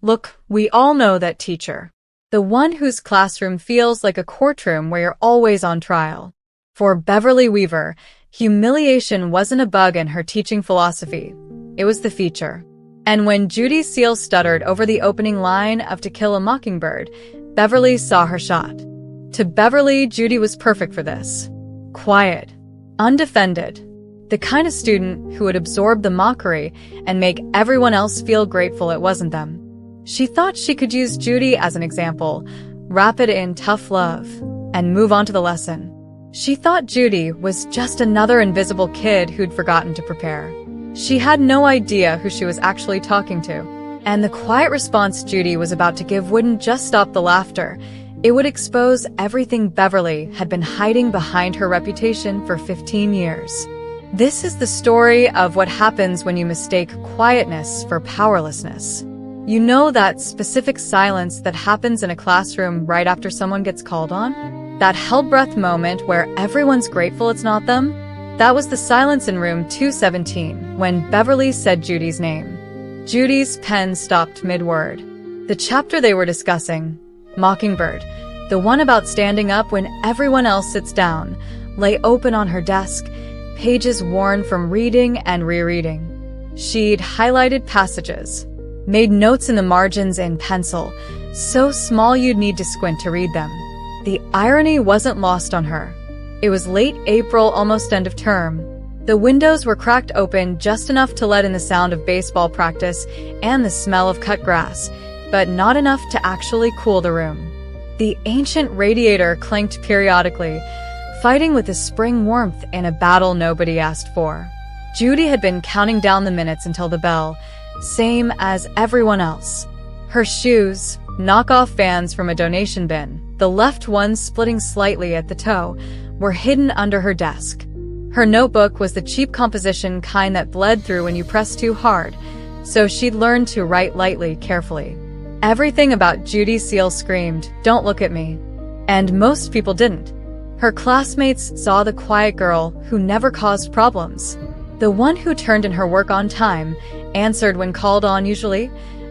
Look, we all know that teacher. The one whose classroom feels like a courtroom where you're always on trial. For Beverly Weaver, humiliation wasn't a bug in her teaching philosophy. It was the feature. And when Judy Seal stuttered over the opening line of To Kill a Mockingbird, Beverly saw her shot. To Beverly, Judy was perfect for this. Quiet. Undefended. The kind of student who would absorb the mockery and make everyone else feel grateful it wasn't them. She thought she could use Judy as an example, wrap it in tough love, and move on to the lesson. She thought Judy was just another invisible kid who'd forgotten to prepare. She had no idea who she was actually talking to. And the quiet response Judy was about to give wouldn't just stop the laughter. It would expose everything Beverly had been hiding behind her reputation for 15 years. This is the story of what happens when you mistake quietness for powerlessness. You know that specific silence that happens in a classroom right after someone gets called on? That held-breath moment where everyone's grateful it's not them? That was the silence in room 217 when Beverly said Judy's name. Judy's pen stopped mid-word. The chapter they were discussing, Mockingbird, the one about standing up when everyone else sits down, lay open on her desk, pages worn from reading and rereading. She'd highlighted passages, made notes in the margins in pencil, so small you'd need to squint to read them. The irony wasn't lost on her. It was late April, almost end of term. The windows were cracked open just enough to let in the sound of baseball practice and the smell of cut grass, but not enough to actually cool the room. The ancient radiator clanked periodically, fighting with the spring warmth in a battle nobody asked for. Judy had been counting down the minutes until the bell, same as everyone else. Her shoes, knockoff Vans from a donation bin, the left ones splitting slightly at the toe, were hidden under her desk. Her notebook was the cheap composition kind that bled through when you pressed too hard, so she'd learned to write lightly, carefully. Everything about Judy Seal screamed, "Don't look at me." And most people didn't. Her classmates saw the quiet girl who never caused problems. The one who turned in her work on time, answered when called on usually,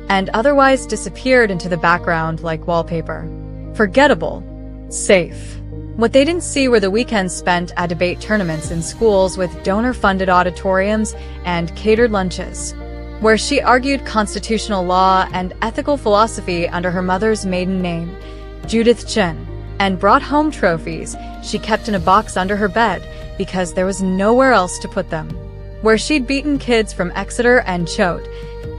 and otherwise disappeared into the background like wallpaper. Forgettable. Safe. What they didn't see were the weekends spent at debate tournaments in schools with donor-funded auditoriums and catered lunches, where she argued constitutional law and ethical philosophy under her mother's maiden name, Judith Chin, and brought home trophies she kept in a box under her bed because there was nowhere else to put them, where she'd beaten kids from Exeter and Choate,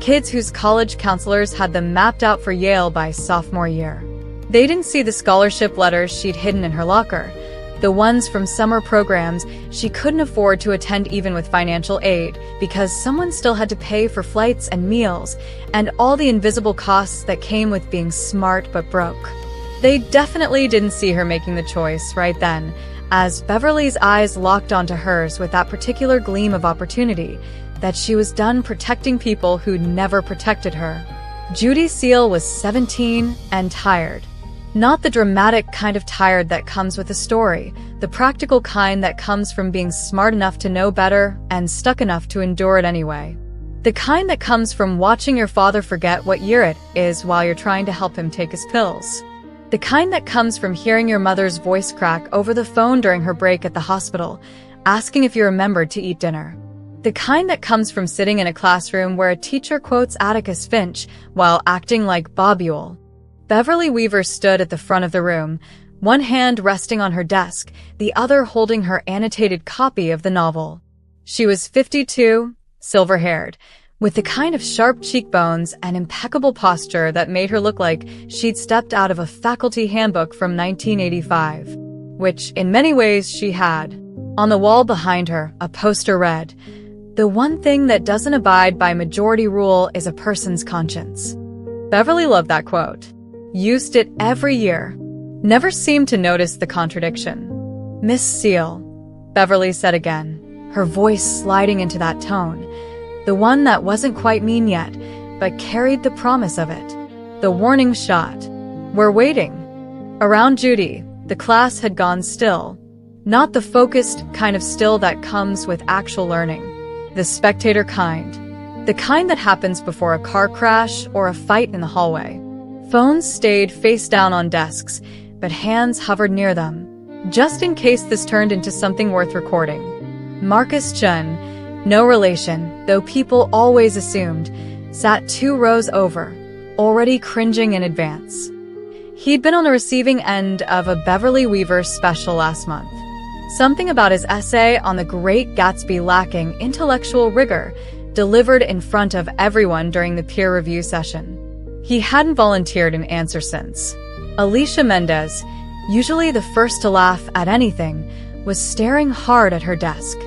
kids whose college counselors had them mapped out for Yale by sophomore year. They didn't see the scholarship letters she'd hidden in her locker, the ones from summer programs she couldn't afford to attend even with financial aid because someone still had to pay for flights and meals, and all the invisible costs that came with being smart but broke. They definitely didn't see her making the choice right then, as Beverly's eyes locked onto hers with that particular gleam of opportunity, that she was done protecting people who'd never protected her. Judy Seal was 17 and tired. Not the dramatic kind of tired that comes with a story, the practical kind that comes from being smart enough to know better and stuck enough to endure it anyway. The kind that comes from watching your father forget what year it is while you're trying to help him take his pills. The kind that comes from hearing your mother's voice crack over the phone during her break at the hospital, asking if you remembered to eat dinner. The kind that comes from sitting in a classroom where a teacher quotes Atticus Finch while acting like Bob Ewell. Beverly Weaver stood at the front of the room, one hand resting on her desk, the other holding her annotated copy of the novel. She was 52, silver-haired, with the kind of sharp cheekbones and impeccable posture that made her look like she'd stepped out of a faculty handbook from 1985, which in many ways she had. On the wall behind her, a poster read, "The one thing that doesn't abide by majority rule is a person's conscience." Beverly loved that quote. Used it every year. Never seemed to notice the contradiction. "Miss Seal," Beverly said again, her voice sliding into that tone, the one that wasn't quite mean yet, but carried the promise of it. The warning shot. "We're waiting." Around Judy, the class had gone still. Not the focused kind of still that comes with actual learning. The spectator kind. The kind that happens before a car crash or a fight in the hallway. Phones stayed face down on desks, but hands hovered near them, just in case this turned into something worth recording. Marcus Chun, no relation, though people always assumed, sat 2 rows over, already cringing in advance. He'd been on the receiving end of a Beverly Weaver special last month. Something about his essay on the Great Gatsby lacking intellectual rigor, delivered in front of everyone during the peer review session. He hadn't volunteered an answer since. Alicia Mendez, usually the first to laugh at anything, was staring hard at her desk.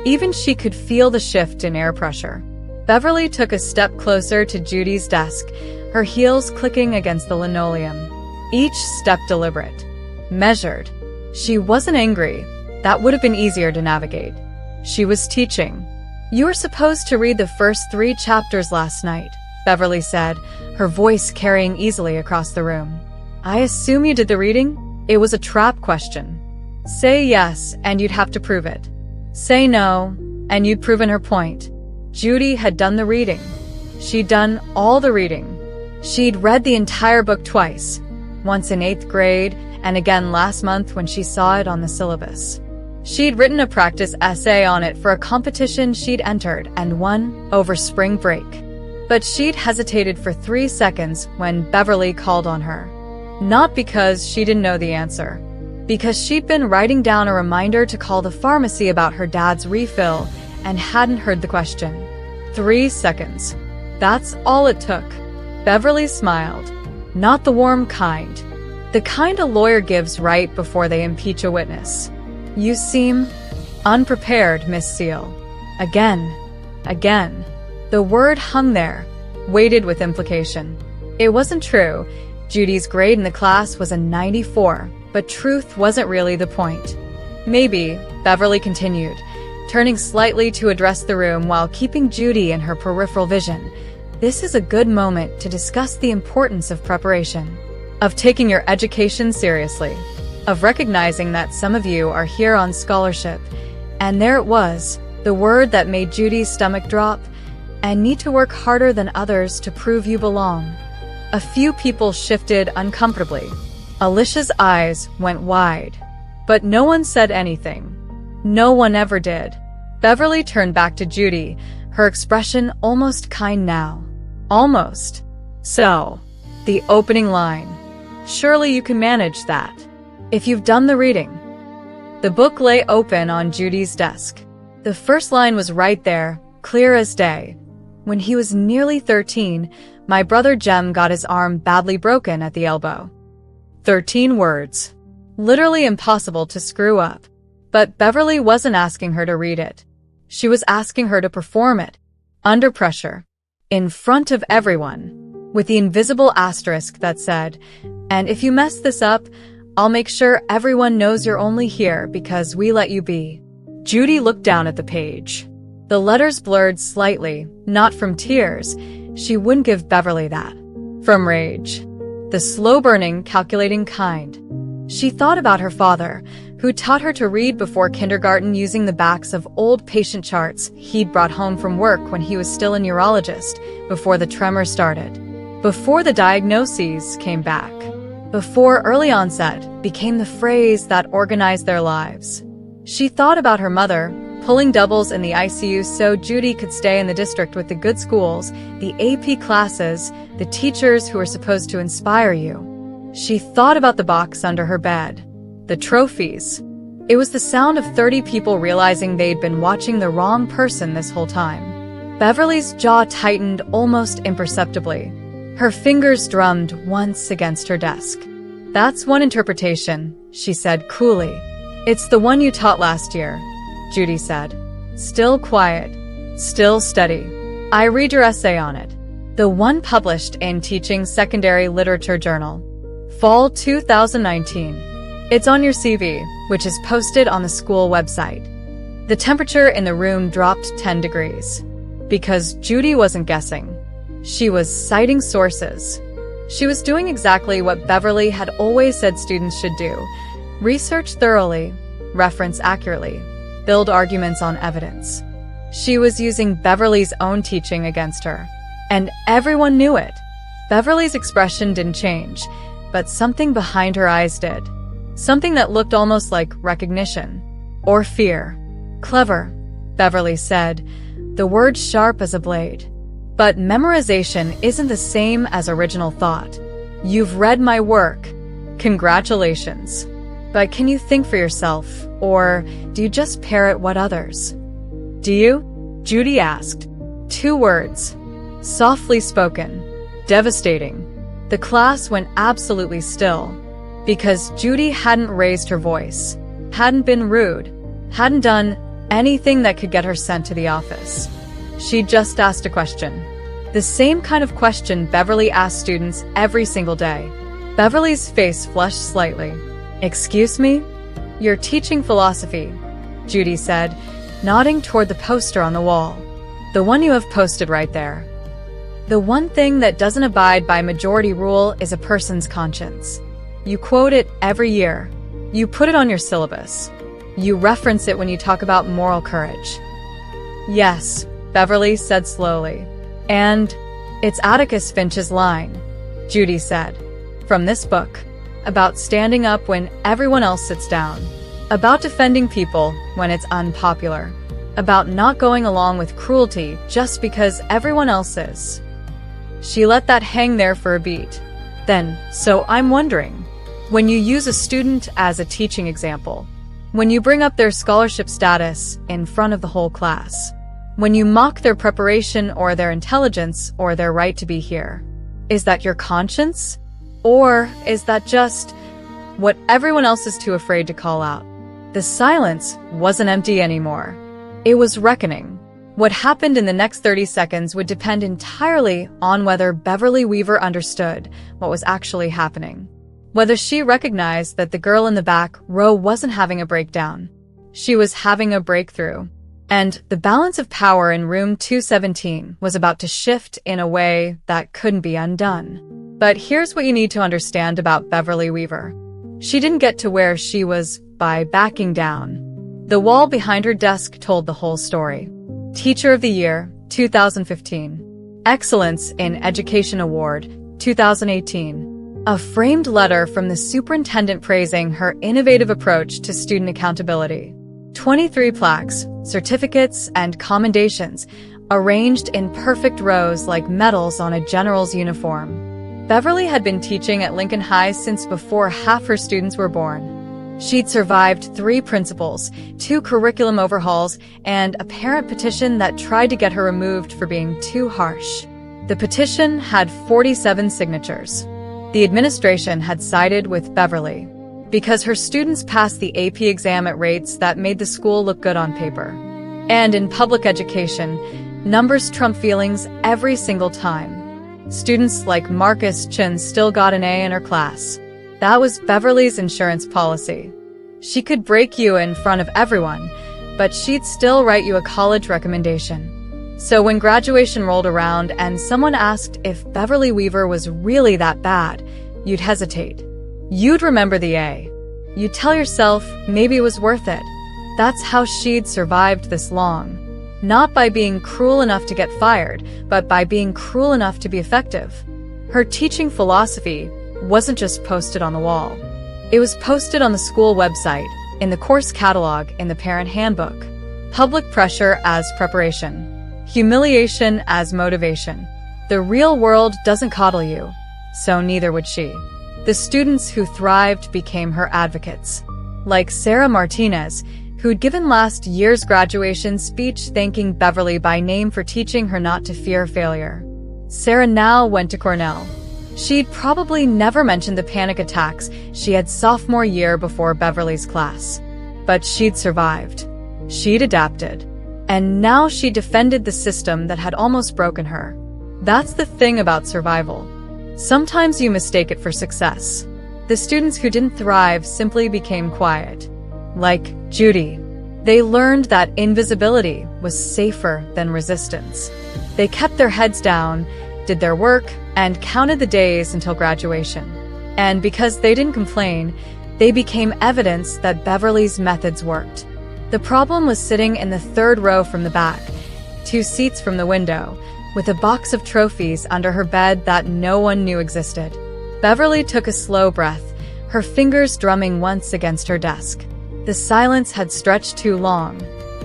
Even she could feel the shift in air pressure. Beverly took a step closer to Judy's desk, her heels clicking against the linoleum. Each step deliberate, measured. She wasn't angry. That would have been easier to navigate. She was teaching. "You were supposed to read the first 3 chapters last night," Beverly said, her voice carrying easily across the room. "I assume you did the reading?" It was a trap question. Say yes, and you'd have to prove it. Say no, and you'd proven her point. Judy had done the reading. She'd done all the reading. She'd read the entire book twice, once in 8th grade, and again last month when she saw it on the syllabus. She'd written a practice essay on it for a competition she'd entered and won over spring break. But she'd hesitated for 3 seconds when Beverly called on her. Not because she didn't know the answer. Because she'd been writing down a reminder to call the pharmacy about her dad's refill and hadn't heard the question. 3 seconds. That's all it took. Beverly smiled. Not the warm kind. The kind a lawyer gives right before they impeach a witness. "You seem unprepared, Miss Seal." Again. Again. The word hung there, weighted with implication. It wasn't true. Judy's grade in the class was a 94, but truth wasn't really the point. "Maybe," Beverly continued, turning slightly to address the room while keeping Judy in her peripheral vision. "This is a good moment to discuss the importance of preparation, of taking your education seriously, of recognizing that some of you are here on scholarship." And there it was, the word that made Judy's stomach drop, "and need to work harder than others to prove you belong." A few people shifted uncomfortably. Alicia's eyes went wide. But no one said anything. No one ever did. Beverly turned back to Judy, her expression almost kind now. Almost. "So, the opening line. Surely you can manage that, if you've done the reading." The book lay open on Judy's desk. The first line was right there, clear as day. "When he was nearly 13, my brother Jem got his arm badly broken at the elbow." 13 words. Literally impossible to screw up. But Beverly wasn't asking her to read it. She was asking her to perform it. Under pressure. In front of everyone. With the invisible asterisk that said, "And if you mess this up, I'll make sure everyone knows you're only here because we let you be." Judy looked down at the page. The letters blurred slightly, not from tears. She wouldn't give Beverly that. From rage. The slow-burning, calculating kind. She thought about her father, who taught her to read before kindergarten using the backs of old patient charts he'd brought home from work when he was still a neurologist, before the tremor started. Before the diagnoses came back. Before early onset became the phrase that organized their lives. She thought about her mother, pulling doubles in the ICU so Judy could stay in the district with the good schools, the AP classes, the teachers who were supposed to inspire you. She thought about the box under her bed. The trophies. It was the sound of 30 people realizing they'd been watching the wrong person this whole time. Beverly's jaw tightened almost imperceptibly. Her fingers drummed once against her desk. "That's one interpretation," she said coolly. "It's the one you taught last year," Judy said. "Still quiet. Still steady. I read your essay on it. The one published in Teaching Secondary Literature Journal. Fall 2019. It's on your CV, which is posted on the school website." The temperature in the room dropped 10 degrees. Because Judy wasn't guessing. She was citing sources. She was doing exactly what Beverly had always said students should do. Research thoroughly, reference accurately, build arguments on evidence. She was using Beverly's own teaching against her, and everyone knew it. Beverly's expression didn't change, but something behind her eyes did. Something that looked almost like recognition or fear. "Clever," Beverly said, the word sharp as a blade. "But memorization isn't the same as original thought. You've read my work. Congratulations. But can you think for yourself, or do you just parrot what others?" "Do you?" Judy asked. 2 words. Softly spoken. Devastating. The class went absolutely still, because Judy hadn't raised her voice, hadn't been rude, hadn't done anything that could get her sent to the office. She just asked a question. The same kind of question Beverly asked students every single day. Beverly's face flushed slightly. "Excuse me? You're teaching philosophy," Judy said, nodding toward the poster on the wall. "The one you have posted right there. The one thing that doesn't abide by majority rule is a person's conscience. You quote it every year. You put it on your syllabus. You reference it when you talk about moral courage." "Yes," Beverly said slowly. "And it's Atticus Finch's line," Judy said. "From this book. About standing up when everyone else sits down. About defending people when it's unpopular. About not going along with cruelty just because everyone else is." She let that hang there for a beat. Then, "So I'm wondering, when you use a student as a teaching example, when you bring up their scholarship status in front of the whole class, when you mock their preparation or their intelligence or their right to be here, is that your conscience? Or is that just what everyone else is too afraid to call out?" The silence wasn't empty anymore. It was reckoning. What happened in the next 30 seconds would depend entirely on whether Beverly Weaver understood what was actually happening. Whether she recognized that the girl in the back row wasn't having a breakdown. She was having a breakthrough. And the balance of power in room 217 was about to shift in a way that couldn't be undone. But here's what you need to understand about Beverly Weaver. She didn't get to where she was by backing down. The wall behind her desk told the whole story. Teacher of the Year, 2015. Excellence in Education Award, 2018. A framed letter from the superintendent praising her innovative approach to student accountability. 23 plaques, certificates, and commendations, arranged in perfect rows like medals on a general's uniform. Beverly had been teaching at Lincoln High since before half her students were born. She'd survived 3 principals, 2 curriculum overhauls, and a parent petition that tried to get her removed for being too harsh. The petition had 47 signatures. The administration had sided with Beverly because her students passed the AP exam at rates that made the school look good on paper. And in public education, numbers trump feelings every single time. Students like Marcus Chin still got an A in her class. That was Beverly's insurance policy. She could break you in front of everyone, but she'd still write you a college recommendation. So when graduation rolled around and someone asked if Beverly Weaver was really that bad, you'd hesitate. You'd remember the A. You'd tell yourself maybe it was worth it. That's how she'd survived this long. Not by being cruel enough to get fired, but by being cruel enough to be effective. Her teaching philosophy wasn't just posted on the wall. It was posted on the school website, in the course catalog, in the parent handbook. Public pressure as preparation. Humiliation as motivation. The real world doesn't coddle you, so neither would she. The students who thrived became her advocates. Like Sarah Martinez, who'd given last year's graduation speech thanking Beverly by name for teaching her not to fear failure. Sarah now went to Cornell. She'd probably never mentioned the panic attacks she had sophomore year before Beverly's class. But she'd survived. She'd adapted. And now she defended the system that had almost broken her. That's the thing about survival. Sometimes you mistake it for success. The students who didn't thrive simply became quiet. Like Judy. They learned that invisibility was safer than resistance. They kept their heads down, did their work, and counted the days until graduation. And because they didn't complain, they became evidence that Beverly's methods worked. The problem was sitting in the third row from the back, 2 seats from the window, with a box of trophies under her bed that no one knew existed. Beverly took a slow breath, her fingers drumming once against her desk. The silence had stretched too long.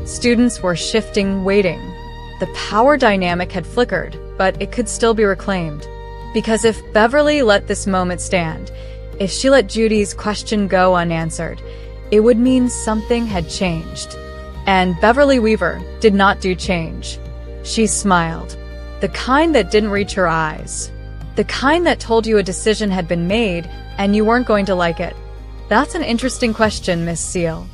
Students were shifting, waiting. The power dynamic had flickered, but it could still be reclaimed. Because if Beverly let this moment stand, if she let Judy's question go unanswered, it would mean something had changed. And Beverly Weaver did not do change. She smiled. The kind that didn't reach her eyes. The kind that told you a decision had been made and you weren't going to like it. "That's an interesting question, Miss Seal,"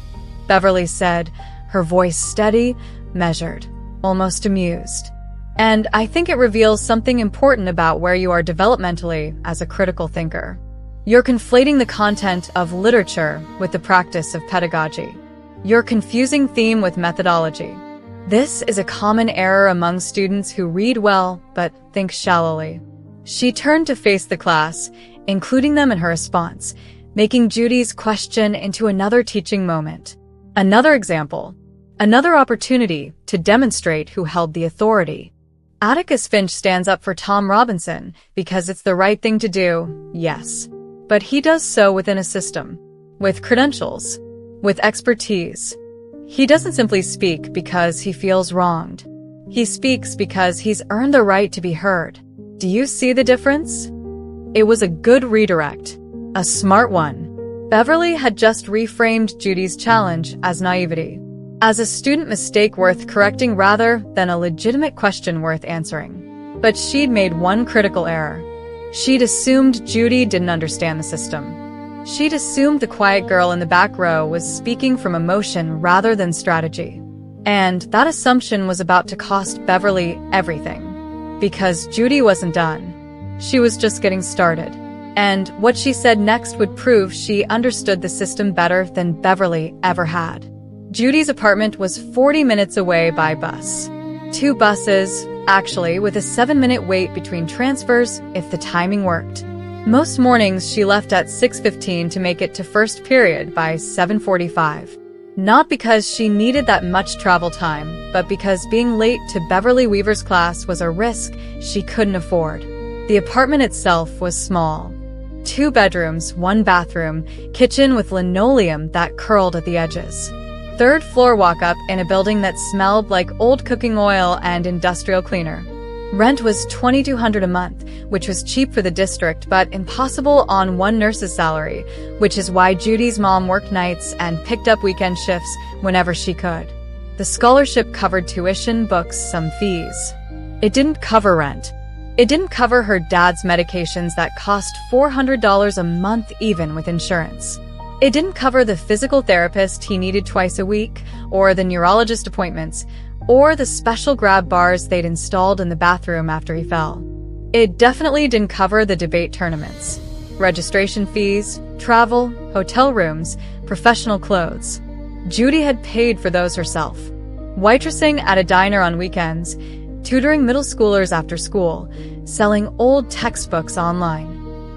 Beverly said, her voice steady, measured, almost amused. "And I think it reveals something important about where you are developmentally as a critical thinker. You're conflating the content of literature with the practice of pedagogy. You're confusing theme with methodology. This is a common error among students who read well but think shallowly." She turned to face the class, including them in her response, making Judy's question into another teaching moment. Another example. Another opportunity to demonstrate who held the authority. Atticus Finch stands up for Tom Robinson because it's the right thing to do, yes. But he does so within a system, with credentials, with expertise. He doesn't simply speak because he feels wronged. He speaks because he's earned the right to be heard. Do you see the difference? It was a good redirect, a smart one. Beverly had just reframed Judy's challenge as naivety, as a student mistake worth correcting rather than a legitimate question worth answering. But she'd made one critical error. She'd assumed Judy didn't understand the system. She'd assumed the quiet girl in the back row was speaking from emotion rather than strategy. And that assumption was about to cost Beverly everything. Because Judy wasn't done. She was just getting started. And what she said next would prove she understood the system better than Beverly ever had. Judy's apartment was 40 minutes away by bus. 2 buses, actually, with a 7-minute wait between transfers if the timing worked. Most mornings she left at 6:15 to make it to first period by 7:45. Not because she needed that much travel time, but because being late to Beverly Weaver's class was a risk she couldn't afford. The apartment itself was small. 2 bedrooms, 1 bathroom, kitchen with linoleum that curled at the edges. 3rd floor walk-up in a building that smelled like old cooking oil and industrial cleaner. Rent was $2,200 a month, which was cheap for the district but impossible on one nurse's salary, which is why Judy's mom worked nights and picked up weekend shifts whenever she could. The scholarship covered tuition, books, some fees. It didn't cover rent. It didn't cover her dad's medications that cost $400 a month even with insurance. It didn't cover the physical therapist he needed twice a week, or the neurologist appointments, or the special grab bars they'd installed in the bathroom after he fell. It definitely didn't cover the debate tournaments, registration fees, travel, hotel rooms, professional clothes. Judy had paid for those herself. Waitressing at a diner on weekends, tutoring middle schoolers after school, selling old textbooks online.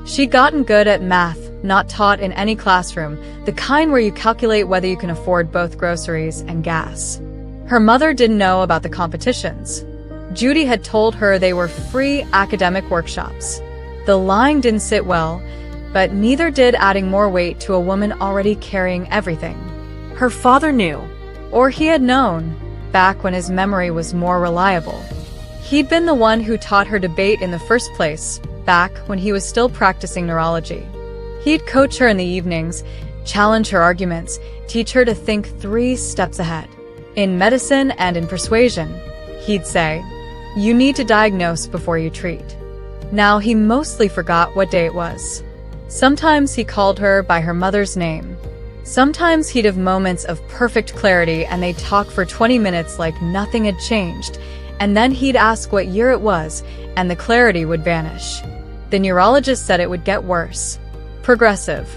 She'd gotten good at math, not taught in any classroom, the kind where you calculate whether you can afford both groceries and gas. Her mother didn't know about the competitions. Judy had told her they were free academic workshops. The line didn't sit well, but neither did adding more weight to a woman already carrying everything. Her father knew, or he had known, back when his memory was more reliable. He'd been the one who taught her debate in the first place, back when he was still practicing neurology. He'd coach her in the evenings, challenge her arguments, teach her to think 3 steps ahead. In medicine and in persuasion, he'd say, "You need to diagnose before you treat." Now he mostly forgot what day it was. Sometimes he called her by her mother's name. Sometimes he'd have moments of perfect clarity and they'd talk for 20 minutes like nothing had changed, and then he'd ask what year it was, and the clarity would vanish. The neurologist said it would get worse. Progressive.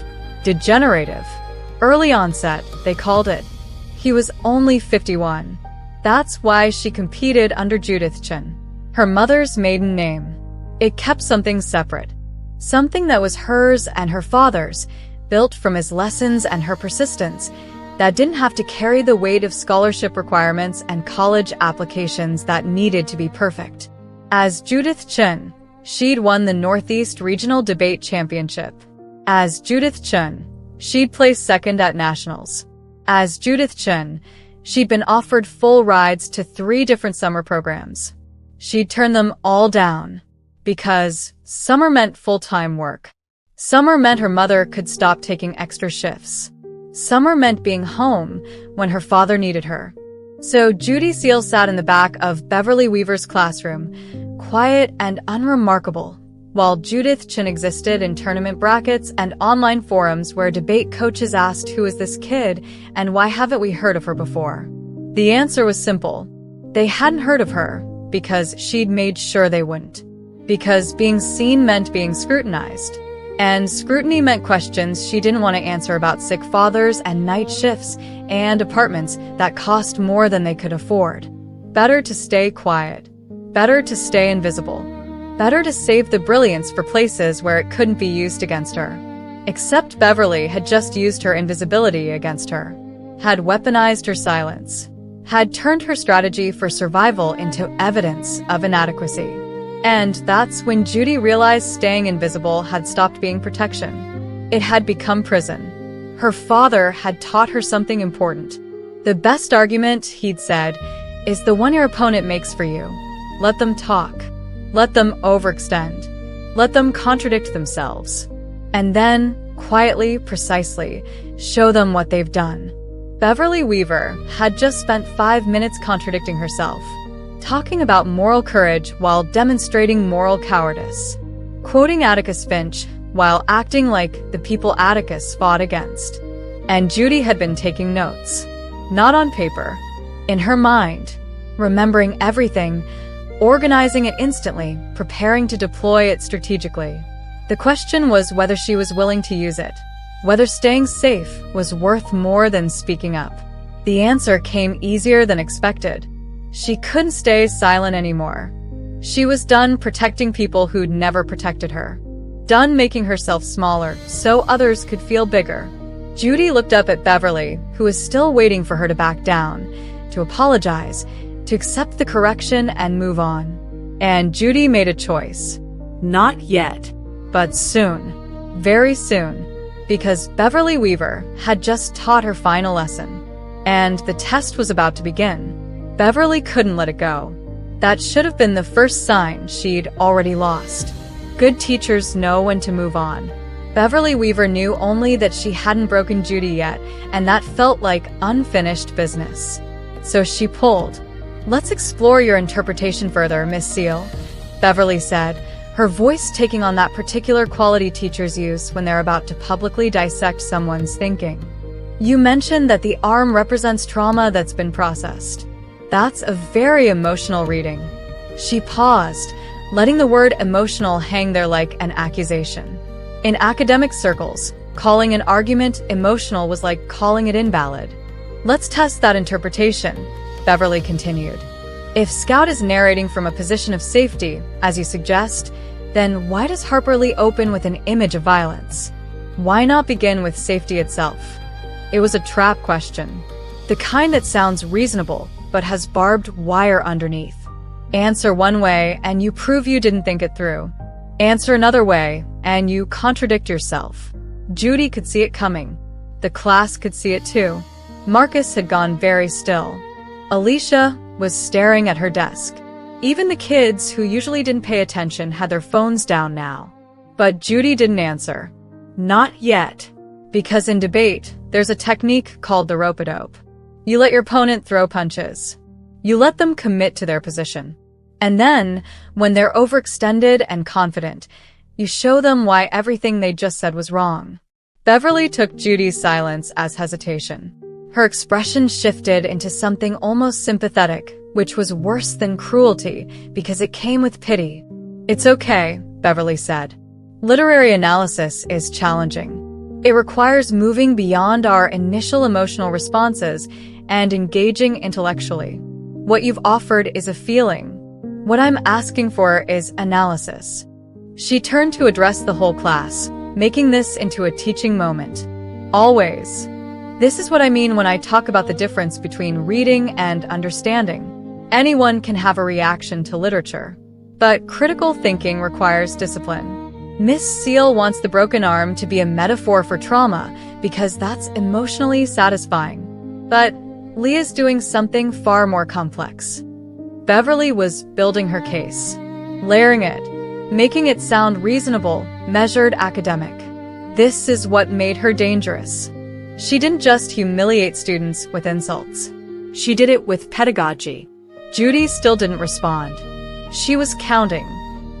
Degenerative. Early onset, they called it. He was only 51. That's why she competed under Judith Chin, her mother's maiden name. It kept something separate. Something that was hers and her father's, built from his lessons and her persistence, that didn't have to carry the weight of scholarship requirements and college applications that needed to be perfect. As Judith Chun, she'd won the Northeast Regional Debate Championship. As Judith Chun, she'd placed second at nationals. As Judith Chun, she'd been offered full rides to 3 different summer programs. She'd turned them all down because summer meant full-time work. Summer meant her mother could stop taking extra shifts. Summer meant being home when her father needed her. So Judy Seal sat in the back of Beverly Weaver's classroom, quiet and unremarkable, while Judith Chun existed in tournament brackets and online forums where debate coaches asked, "Who is this kid, and why haven't we heard of her before?" The answer was simple. They hadn't heard of her because she'd made sure they wouldn't. Because being seen meant being scrutinized. And scrutiny meant questions she didn't want to answer about sick fathers and night shifts and apartments that cost more than they could afford. Better to stay quiet. Better to stay invisible. Better to save the brilliance for places where it couldn't be used against her. Except Beverly had just used her invisibility against her. Had weaponized her silence. Had turned her strategy for survival into evidence of inadequacy. And that's when Judy realized staying invisible had stopped being protection. It had become prison. Her father had taught her something important. The best argument, he'd said, is the one your opponent makes for you. Let them talk. Let them overextend. Let them contradict themselves. And then, quietly, precisely, show them what they've done. Beverly Weaver had just spent 5 minutes contradicting herself, talking about moral courage while demonstrating moral cowardice, quoting Atticus Finch while acting like the people Atticus fought against. And Judy had been taking notes, not on paper, in her mind, remembering everything, organizing it instantly, preparing to deploy it strategically. The question was whether she was willing to use it, whether staying safe was worth more than speaking up. The answer came easier than expected. She couldn't stay silent anymore. She was done protecting people who'd never protected her. Done making herself smaller so others could feel bigger. Judy looked up at Beverly, who was still waiting for her to back down, to apologize, to accept the correction and move on. And Judy made a choice. Not yet, but soon. Very soon. Because Beverly Weaver had just taught her final lesson. And the test was about to begin. Beverly couldn't let it go. That should have been the first sign she'd already lost. Good teachers know when to move on. Beverly Weaver knew only that she hadn't broken Judy yet, and that felt like unfinished business. So she pulled. "Let's explore your interpretation further, Miss Seal," Beverly said, her voice taking on that particular quality teachers use when they're about to publicly dissect someone's thinking. "You mentioned that the arm represents trauma that's been processed. That's a very emotional reading." She paused, letting the word emotional hang there like an accusation. In academic circles, calling an argument emotional was like calling it invalid. "Let's test that interpretation," Beverly continued. "If Scout is narrating from a position of safety, as you suggest, then why does Harper Lee open with an image of violence? Why not begin with safety itself?" It was a trap question. The kind that sounds reasonable, but has barbed wire underneath. Answer one way, and you prove you didn't think it through. Answer another way, and you contradict yourself. Judy could see it coming. The class could see it too. Marcus had gone very still. Alicia was staring at her desk. Even the kids who usually didn't pay attention had their phones down now. But Judy didn't answer. Not yet. Because in debate, there's a technique called the rope-a-dope. You let your opponent throw punches. You let them commit to their position. And then, when they're overextended and confident, you show them why everything they just said was wrong. Beverly took Judy's silence as hesitation. Her expression shifted into something almost sympathetic, which was worse than cruelty because it came with pity. "It's okay," Beverly said. "Literary analysis is challenging. It requires moving beyond our initial emotional responses and engaging intellectually. What you've offered is a feeling. What I'm asking for is analysis." She turned to address the whole class, making this into a teaching moment. "Always. This is what I mean when I talk about the difference between reading and understanding. Anyone can have a reaction to literature, but critical thinking requires discipline. Miss Seal wants the broken arm to be a metaphor for trauma because that's emotionally satisfying. But Leah's doing something far more complex. Beverly was building her case, layering it, making it sound reasonable, measured, academic. This is what made her dangerous. She didn't just humiliate students with insults. She did it with pedagogy. Judy still didn't respond. She was counting,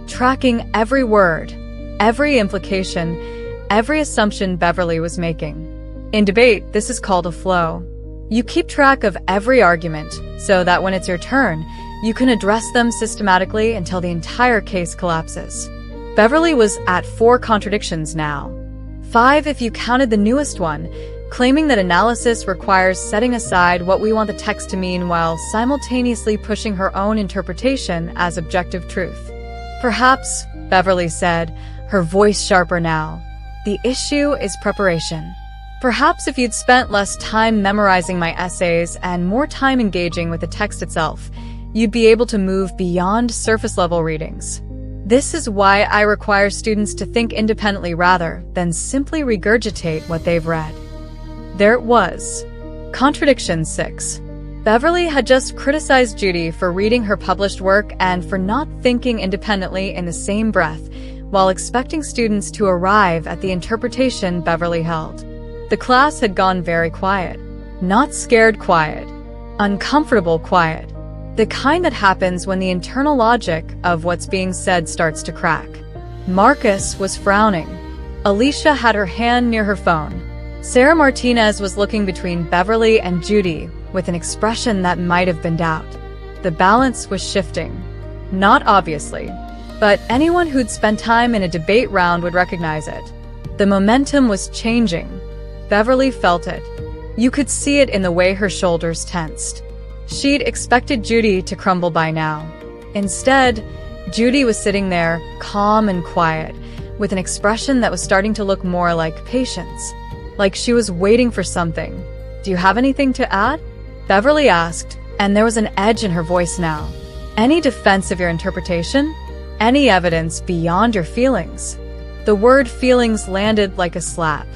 tracking every word, every implication, every assumption Beverly was making. In debate, this is called a flow. You keep track of every argument so that when it's your turn, you can address them systematically until the entire case collapses. Beverly was at 4 contradictions now. 5 if you counted the newest one, claiming that analysis requires setting aside what we want the text to mean while simultaneously pushing her own interpretation as objective truth. Perhaps, Beverly said, her voice sharper now, the issue is preparation. Perhaps if you'd spent less time memorizing my essays and more time engaging with the text itself, you'd be able to move beyond surface-level readings. This is why I require students to think independently rather than simply regurgitate what they've read. There it was. Contradiction 6. Beverly had just criticized Judy for reading her published work and for not thinking independently in the same breath, while expecting students to arrive at the interpretation Beverly held. The class had gone very quiet. Not scared quiet. Uncomfortable quiet. The kind that happens when the internal logic of what's being said starts to crack. Marcus was frowning. Alicia had her hand near her phone. Sarah Martinez was looking between Beverly and Judy with an expression that might have been doubt. The balance was shifting. Not obviously, but anyone who'd spent time in a debate round would recognize it. The momentum was changing. Beverly felt it. You could see it in the way her shoulders tensed. She'd expected Judy to crumble by now. Instead, Judy was sitting there, calm and quiet, with an expression that was starting to look more like patience. Like she was waiting for something. Do you have anything to add? Beverly asked, and there was an edge in her voice now. Any defense of your interpretation? Any evidence beyond your feelings? The word feelings landed like a slap.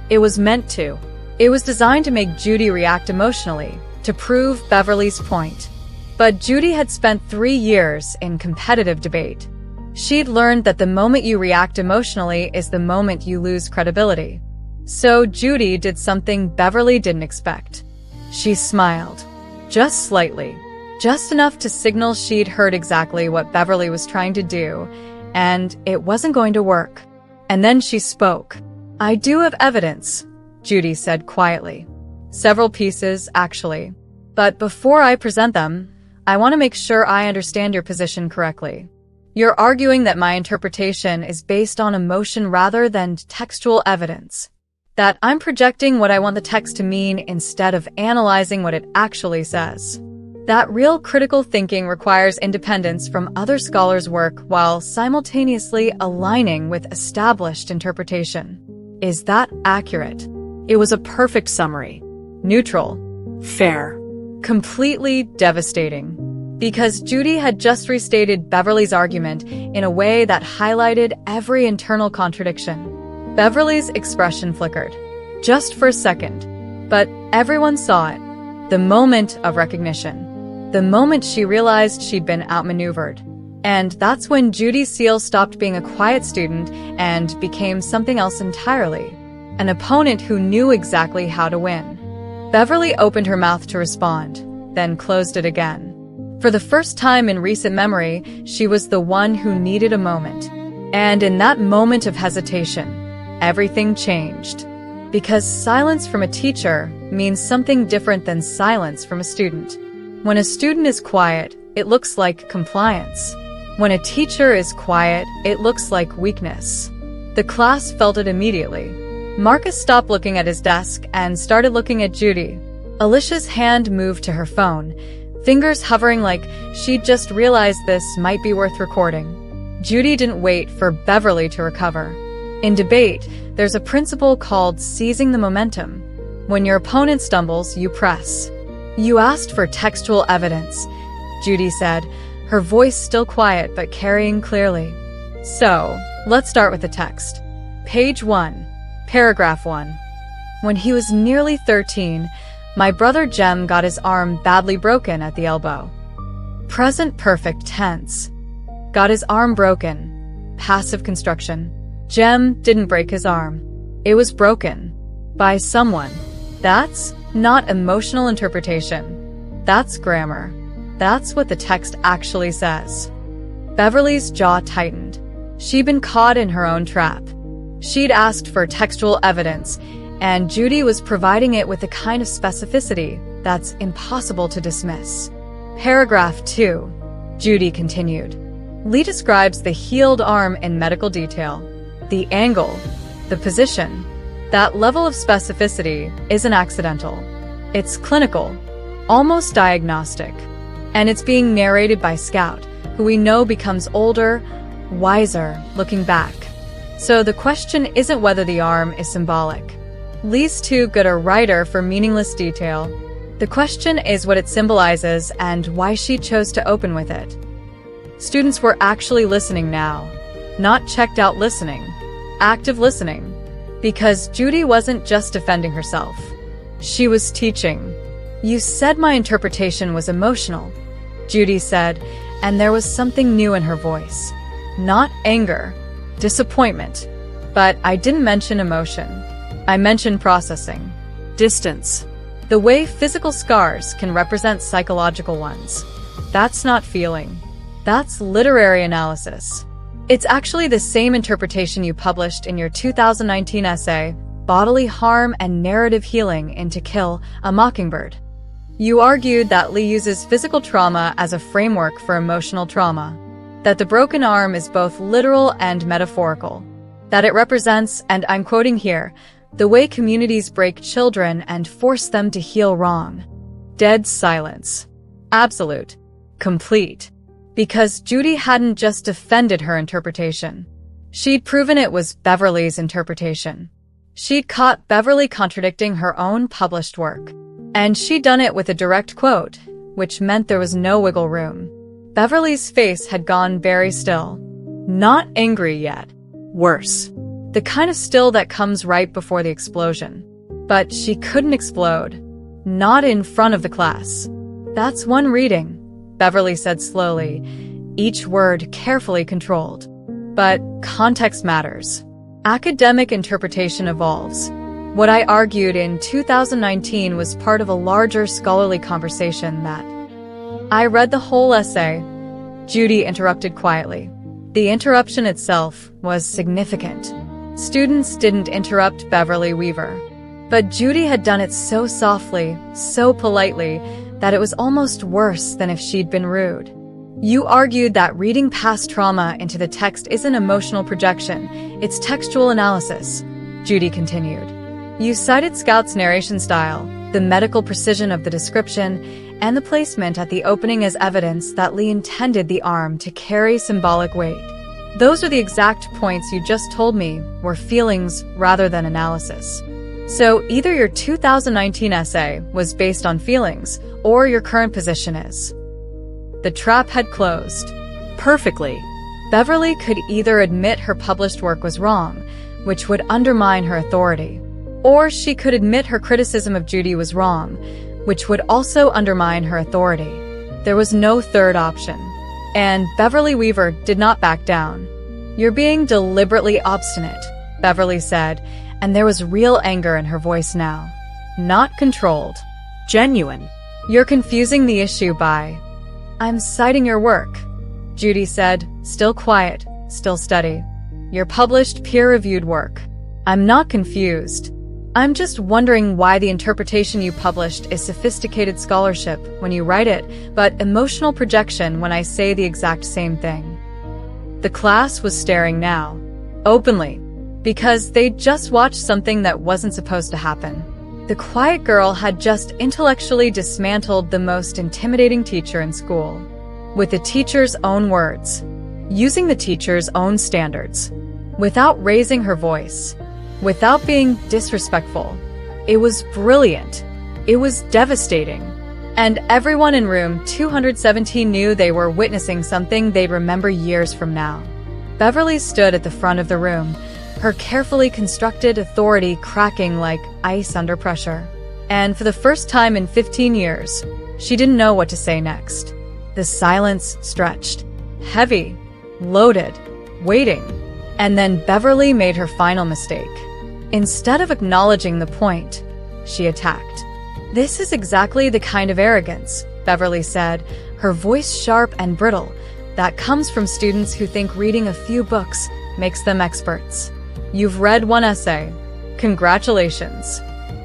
It was meant to. It was designed to make Judy react emotionally, to prove Beverly's point. But Judy had spent 3 years in competitive debate. She'd learned that the moment you react emotionally is the moment you lose credibility. So Judy did something Beverly didn't expect. She smiled. Just slightly. Just enough to signal she'd heard exactly what Beverly was trying to do, and it wasn't going to work. And then she spoke. I do have evidence, Judy said quietly. Several pieces, actually. But before I present them, I want to make sure I understand your position correctly. You're arguing that my interpretation is based on emotion rather than textual evidence. That I'm projecting what I want the text to mean instead of analyzing what it actually says. That real critical thinking requires independence from other scholars' work while simultaneously aligning with established interpretation. Is that accurate? It was a perfect summary. Neutral. Fair. Completely devastating. Because Judy had just restated Beverly's argument in a way that highlighted every internal contradiction. Beverly's expression flickered. Just for a second. But everyone saw it. The moment of recognition. The moment she realized she'd been outmaneuvered. And that's when Judy Seal stopped being a quiet student and became something else entirely. An opponent who knew exactly how to win. Beverly opened her mouth to respond, then closed it again. For the first time in recent memory, she was the one who needed a moment. And in that moment of hesitation, everything changed. Because silence from a teacher means something different than silence from a student. When a student is quiet, it looks like compliance. When a teacher is quiet, it looks like weakness. The class felt it immediately. Marcus stopped looking at his desk and started looking at Judy. Alicia's hand moved to her phone, fingers hovering like she'd just realized this might be worth recording. Judy didn't wait for Beverly to recover. In debate, there's a principle called seizing the momentum. When your opponent stumbles, you press. You asked for textual evidence, Judy said, her voice still quiet but carrying clearly. So, let's start with the text. Page 1, paragraph 1. When he was nearly 13, my brother Jem got his arm badly broken at the elbow. Present perfect tense. Got his arm broken. Passive construction. Jem didn't break his arm. It was broken. By someone. That's not emotional interpretation. That's grammar. That's what the text actually says. Beverly's jaw tightened. She'd been caught in her own trap. She'd asked for textual evidence, and Judy was providing it with a kind of specificity that's impossible to dismiss. Paragraph 2. Judy continued. Lee describes the healed arm in medical detail. The angle, the position, that level of specificity isn't accidental. It's clinical, almost diagnostic. And it's being narrated by Scout, who we know becomes older, wiser, looking back. So the question isn't whether the arm is symbolic. Lee's too good a writer for meaningless detail. The question is what it symbolizes and why she chose to open with it. Students were actually listening now. Not checked out listening. Active listening. Because Judy wasn't just defending herself. She was teaching. You said my interpretation was emotional, Judy said, and there was something new in her voice. Not anger, disappointment. But I didn't mention emotion. I mentioned processing. Distance. The way physical scars can represent psychological ones. That's not feeling. That's literary analysis. It's actually the same interpretation you published in your 2019 essay, Bodily Harm and Narrative Healing in To Kill a Mockingbird. You argued that Lee uses physical trauma as a framework for emotional trauma, that the broken arm is both literal and metaphorical, that it represents, and I'm quoting here, the way communities break children and force them to heal wrong. Dead silence. Absolute. Complete. Because Judy hadn't just defended her interpretation. She'd proven it was Beverly's interpretation. She'd caught Beverly contradicting her own published work. And she'd done it with a direct quote, which meant there was no wiggle room. Beverly's face had gone very still. Not angry yet. Worse. The kind of still that comes right before the explosion. But she couldn't explode. Not in front of the class. That's one reading, Beverly said slowly, each word carefully controlled. But context matters. Academic interpretation evolves. What I argued in 2019 was part of a larger scholarly conversation that... I read the whole essay, Judy interrupted quietly. The interruption itself was significant. Students didn't interrupt Beverly Weaver. But Judy had done it so softly, so politely, that it was almost worse than if she'd been rude. You argued that reading past trauma into the text isn't emotional projection, it's textual analysis, Judy continued. You cited Scout's narration style, the medical precision of the description, and the placement at the opening as evidence that Lee intended the arm to carry symbolic weight. Those are the exact points you just told me were feelings rather than analysis. So either your 2019 essay was based on feelings, or your current position is. The trap had closed. Perfectly. Beverly could either admit her published work was wrong, which would undermine her authority, or she could admit her criticism of Judy was wrong, which would also undermine her authority. There was no third option. And Beverly Weaver did not back down. You're being deliberately obstinate, Beverly said, and there was real anger in her voice now. Not controlled. Genuine. You're confusing the issue by... I'm citing your work, Judy said, still quiet, still steady. Your published peer-reviewed work. I'm not confused. I'm just wondering why the interpretation you published is sophisticated scholarship when you write it, but emotional projection when I say the exact same thing. The class was staring now. Openly. Because they'd just watched something that wasn't supposed to happen. The quiet girl had just intellectually dismantled the most intimidating teacher in school. With the teacher's own words. Using the teacher's own standards. Without raising her voice. Without being disrespectful. It was brilliant. It was devastating. And everyone in room 217 knew they were witnessing something they'd remember years from now. Beverly stood at the front of the room, her carefully constructed authority cracking like ice under pressure. And for the first time in 15 years, she didn't know what to say next. The silence stretched, heavy, loaded, waiting. And then Beverly made her final mistake. Instead of acknowledging the point, she attacked. "This is exactly the kind of arrogance," Beverly said, her voice sharp and brittle, "that comes from students who think reading a few books makes them experts. You've read one essay. Congratulations.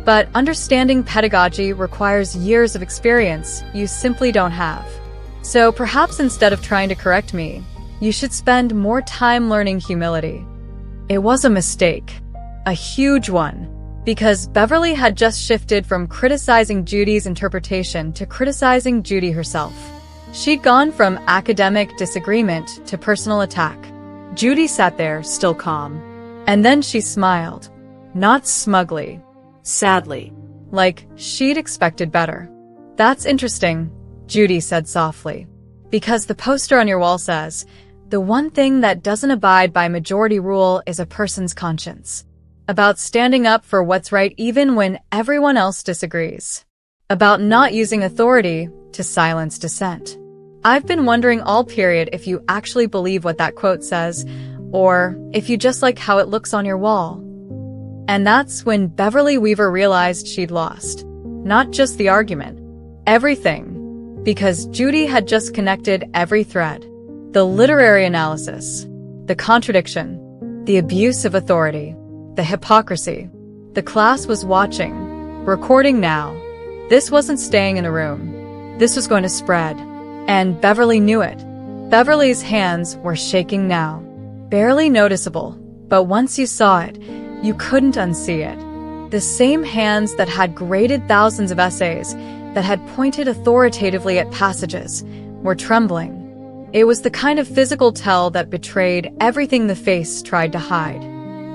But understanding pedagogy requires years of experience you simply don't have. So perhaps instead of trying to correct me, you should spend more time learning humility." It was a mistake. A huge one. Because Beverly had just shifted from criticizing Judy's interpretation to criticizing Judy herself. She'd gone from academic disagreement to personal attack. Judy sat there, still calm. And then she smiled. Not smugly. Sadly. Like she'd expected better. "That's interesting," Judy said softly. "Because the poster on your wall says, the one thing that doesn't abide by majority rule is a person's conscience. About standing up for what's right even when everyone else disagrees. About not using authority to silence dissent. I've been wondering all period if you actually believe what that quote says, or if you just like how it looks on your wall." And that's when Beverly Weaver realized she'd lost. Not just the argument. Everything. Because Judy had just connected every thread. The literary analysis. The contradiction. The abuse of authority. The hypocrisy. The class was watching. Recording now. This wasn't staying in a room. This was going to spread. And Beverly knew it. Beverly's hands were shaking now. Barely noticeable, but once you saw it, you couldn't unsee it. The same hands that had graded thousands of essays, that had pointed authoritatively at passages, were trembling. It was the kind of physical tell that betrayed everything the face tried to hide.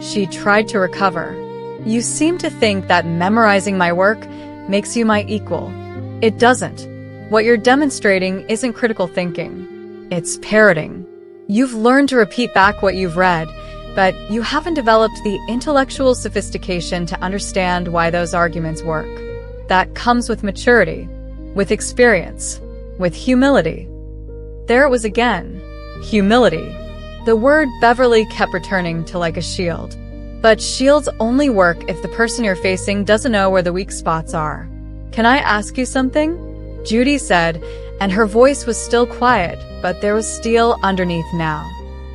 She tried to recover. "You seem to think that memorizing my work makes you my equal. It doesn't. What you're demonstrating isn't critical thinking. It's parroting. You've learned to repeat back what you've read, but you haven't developed the intellectual sophistication to understand why those arguments work. That comes with maturity, with experience, with humility." There it was again. Humility. The word Beverly kept returning to like a shield. But shields only work if the person you're facing doesn't know where the weak spots are. "Can I ask you something?" Judy said, and her voice was still quiet, but there was steel underneath now.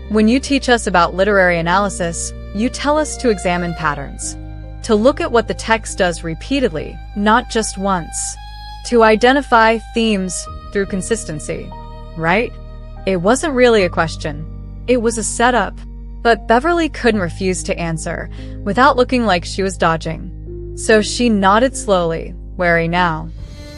"When you teach us about literary analysis, you tell us to examine patterns. To look at what the text does repeatedly, not just once. To identify themes through consistency. Right?" It wasn't really a question. It was a setup. But Beverly couldn't refuse to answer, without looking like she was dodging. So she nodded slowly, wary now.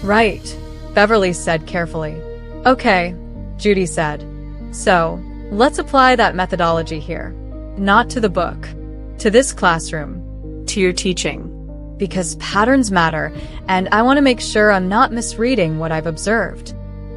"Right," Beverly said carefully. "Okay," Judy said. "So, let's apply that methodology here. Not to the book. To this classroom. To your teaching. Because patterns matter, and I want to make sure I'm not misreading what I've observed."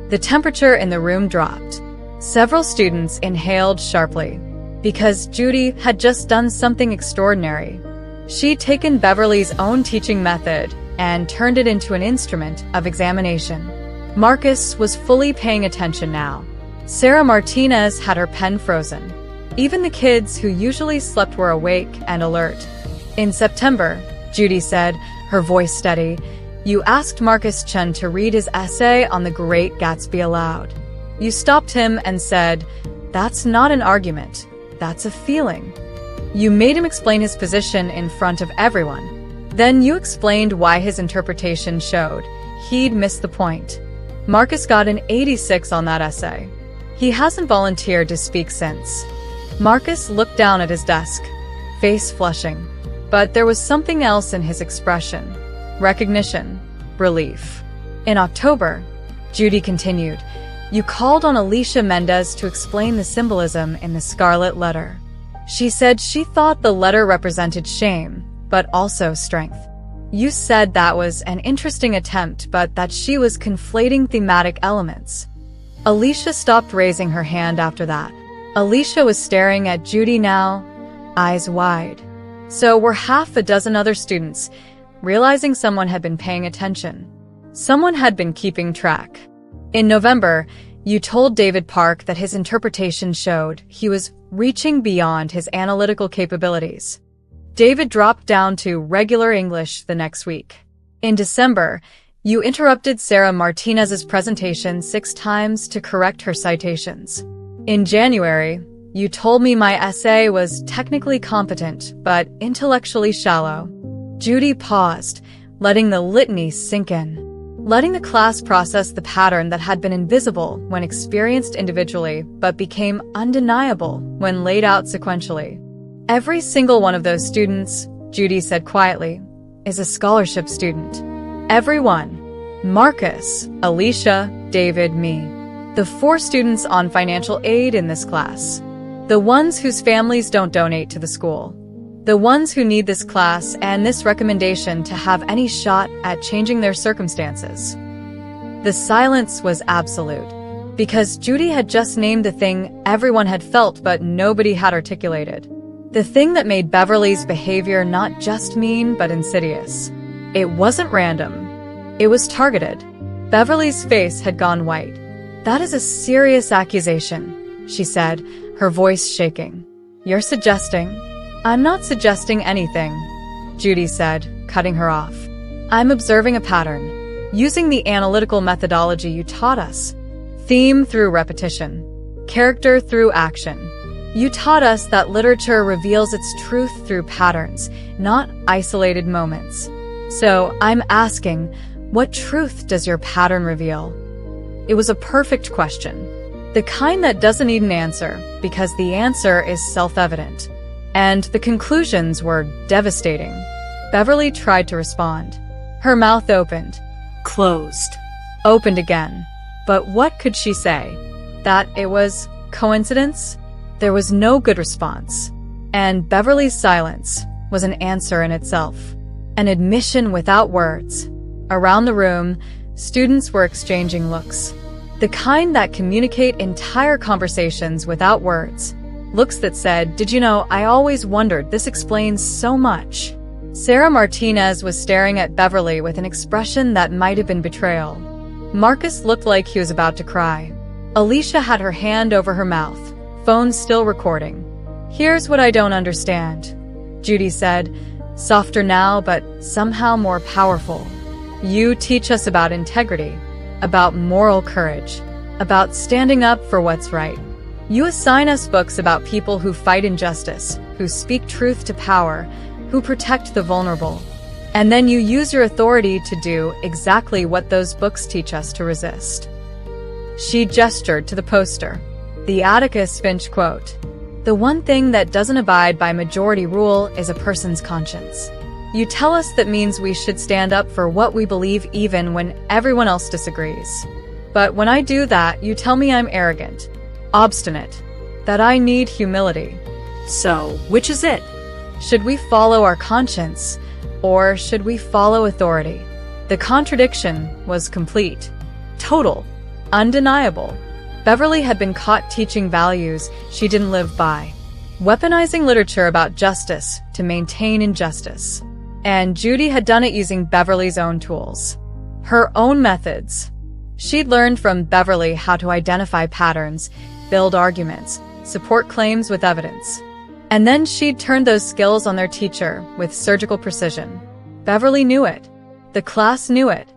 The temperature in the room dropped. Several students inhaled sharply. Because Judy had just done something extraordinary. She'd taken Beverly's own teaching method and turned it into an instrument of examination. Marcus was fully paying attention now. Sarah Martinez had her pen frozen. Even the kids who usually slept were awake and alert. "In September," Judy said, her voice steady, "you asked Marcus Chen to read his essay on the Great Gatsby aloud. You stopped him and said, 'That's not an argument. That's a feeling.' You made him explain his position in front of everyone. Then you explained why his interpretation showed he'd missed the point. Marcus got an 86 on that essay. He hasn't volunteered to speak since." Marcus looked down at his desk, face flushing. But there was something else in his expression. Recognition. Relief. "In October," Judy continued, "you called on Alicia Mendez to explain the symbolism in the Scarlet Letter. She said she thought the letter represented shame, but also strength. You said that was an interesting attempt, but that she was conflating thematic elements. Alicia stopped raising her hand after that. Alicia was staring at Judy now, eyes wide. So were half a dozen other students, realizing someone had been paying attention. Someone had been keeping track. In November, you told David Park that his interpretation showed he was reaching beyond his analytical capabilities. David dropped down to regular English the next week. In December, you interrupted Sarah Martinez's presentation 6 times to correct her citations. In January, you told me my essay was technically competent, but intellectually shallow. Judy paused, letting the litany sink in. Letting the class process the pattern that had been invisible when experienced individually, but became undeniable when laid out sequentially. Every single one of those students, Judy said quietly, is a scholarship student. Everyone. Marcus, Alicia, David, me. The 4 students on financial aid in this class. The ones whose families don't donate to the school. The ones who need this class and this recommendation to have any shot at changing their circumstances. The silence was absolute, because Judy had just named the thing everyone had felt but nobody had articulated. The thing that made Beverly's behavior not just mean but insidious. It wasn't random. It was targeted. Beverly's face had gone white. "That is a serious accusation," she said, her voice shaking. "You're suggesting—" "I'm not suggesting anything," Judy said, cutting her off. "I'm observing a pattern, using the analytical methodology you taught us. Theme through repetition, character through action. You taught us that literature reveals its truth through patterns, not isolated moments. So I'm asking, what truth does your pattern reveal?" It was a perfect question. The kind that doesn't need an answer, because the answer is self-evident. And the conclusions were devastating. Beverly tried to respond. Her mouth opened. Closed. Opened again. But what could she say? That it was coincidence? There was no good response. And Beverly's silence was an answer in itself. An admission without words. Around the room, students were exchanging looks. The kind that communicate entire conversations without words. Looks that said, "Did you know, I always wondered, this explains so much." Sarah Martinez was staring at Beverly with an expression that might have been betrayal. Marcus looked like he was about to cry. Alicia had her hand over her mouth, phone still recording. "Here's what I don't understand," Judy said, softer now but somehow more powerful. "You teach us about integrity, about moral courage, about standing up for what's right. You assign us books about people who fight injustice, who speak truth to power, who protect the vulnerable. And then you use your authority to do exactly what those books teach us to resist." She gestured to the poster. The Atticus Finch quote. "The one thing that doesn't abide by majority rule is a person's conscience. You tell us that means we should stand up for what we believe even when everyone else disagrees. But when I do that, you tell me I'm arrogant, obstinate, that I need humility. So, which is it? Should we follow our conscience, or should we follow authority?" The contradiction was complete, total, undeniable. Beverly had been caught teaching values she didn't live by, weaponizing literature about justice to maintain injustice. And Judy had done it using Beverly's own tools, her own methods. She'd learned from Beverly how to identify patterns, build arguments, support claims with evidence. And then she'd turned those skills on their teacher with surgical precision. Beverly knew it. The class knew it.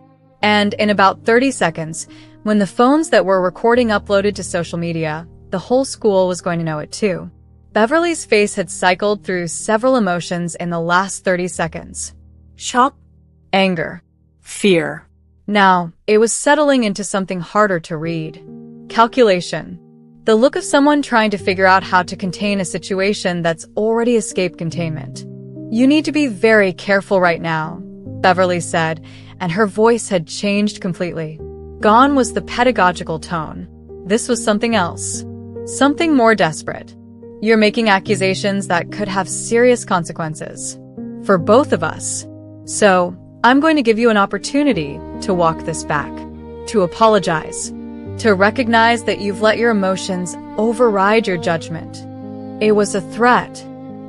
And in about 30 seconds, when the phones that were recording uploaded to social media, the whole school was going to know it too. Beverly's face had cycled through several emotions in the last 30 seconds. Shock? Anger. Fear. Now, it was settling into something harder to read. Calculation. The look of someone trying to figure out how to contain a situation that's already escaped containment. "You need to be very careful right now," Beverly said, and her voice had changed completely. Gone was the pedagogical tone. This was something else. Something more desperate. "You're making accusations that could have serious consequences. For both of us. So, I'm going to give you an opportunity to walk this back, to apologize, to recognize that you've let your emotions override your judgment. It was a threat,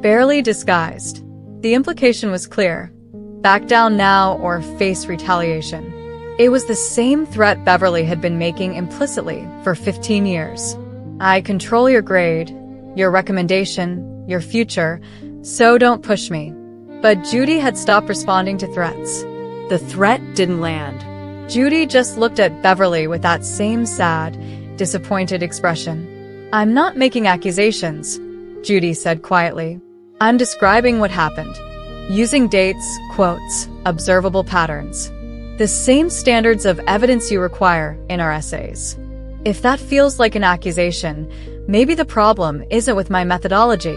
barely disguised. The implication was clear. Back down now or face retaliation. It was the same threat Beverly had been making implicitly for 15 years. I control your grade, your recommendation, your future, so don't push me. But Judy had stopped responding to threats. The threat didn't land. Judy just looked at Beverly with that same sad, disappointed expression. I'm not making accusations, Judy said quietly. I'm describing what happened. Using dates, quotes, observable patterns. The same standards of evidence you require in our essays. If that feels like an accusation, maybe the problem isn't with my methodology.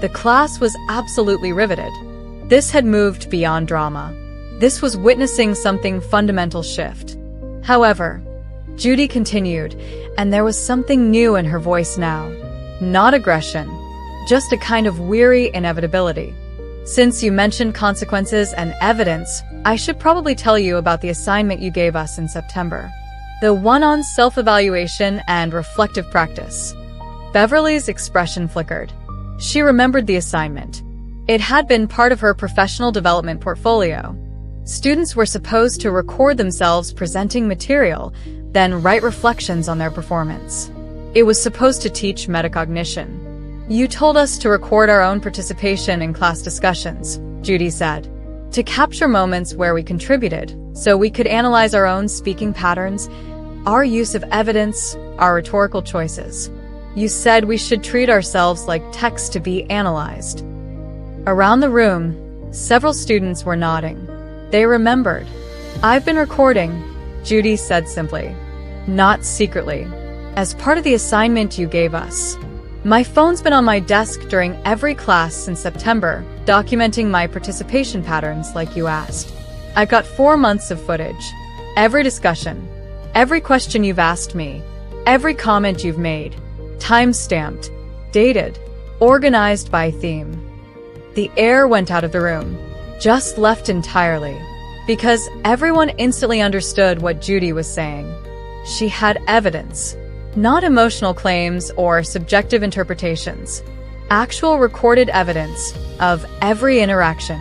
The class was absolutely riveted. This had moved beyond drama. This was witnessing something fundamental shift. However, Judy continued, and there was something new in her voice now. Not aggression, just a kind of weary inevitability. Since you mentioned consequences and evidence, I should probably tell you about the assignment you gave us in September. The one on self-evaluation and reflective practice. Beverly's expression flickered. She remembered the assignment. It had been part of her professional development portfolio. Students were supposed to record themselves presenting material, then write reflections on their performance. It was supposed to teach metacognition. You told us to record our own participation in class discussions, Judy said, to capture moments where we contributed, so we could analyze our own speaking patterns, our use of evidence, our rhetorical choices. You said we should treat ourselves like text to be analyzed. Around the room, several students were nodding. They remembered. I've been recording, Judy said simply. Not secretly. As part of the assignment you gave us. My phone's been on my desk during every class since September, documenting my participation patterns like you asked. I've got 4 months of footage. Every discussion, every question you've asked me, every comment you've made, time-stamped, dated, organized by theme. The air went out of the room, just left entirely, because everyone instantly understood what Judy was saying. She had evidence. Not emotional claims or subjective interpretations. Actual recorded evidence of every interaction,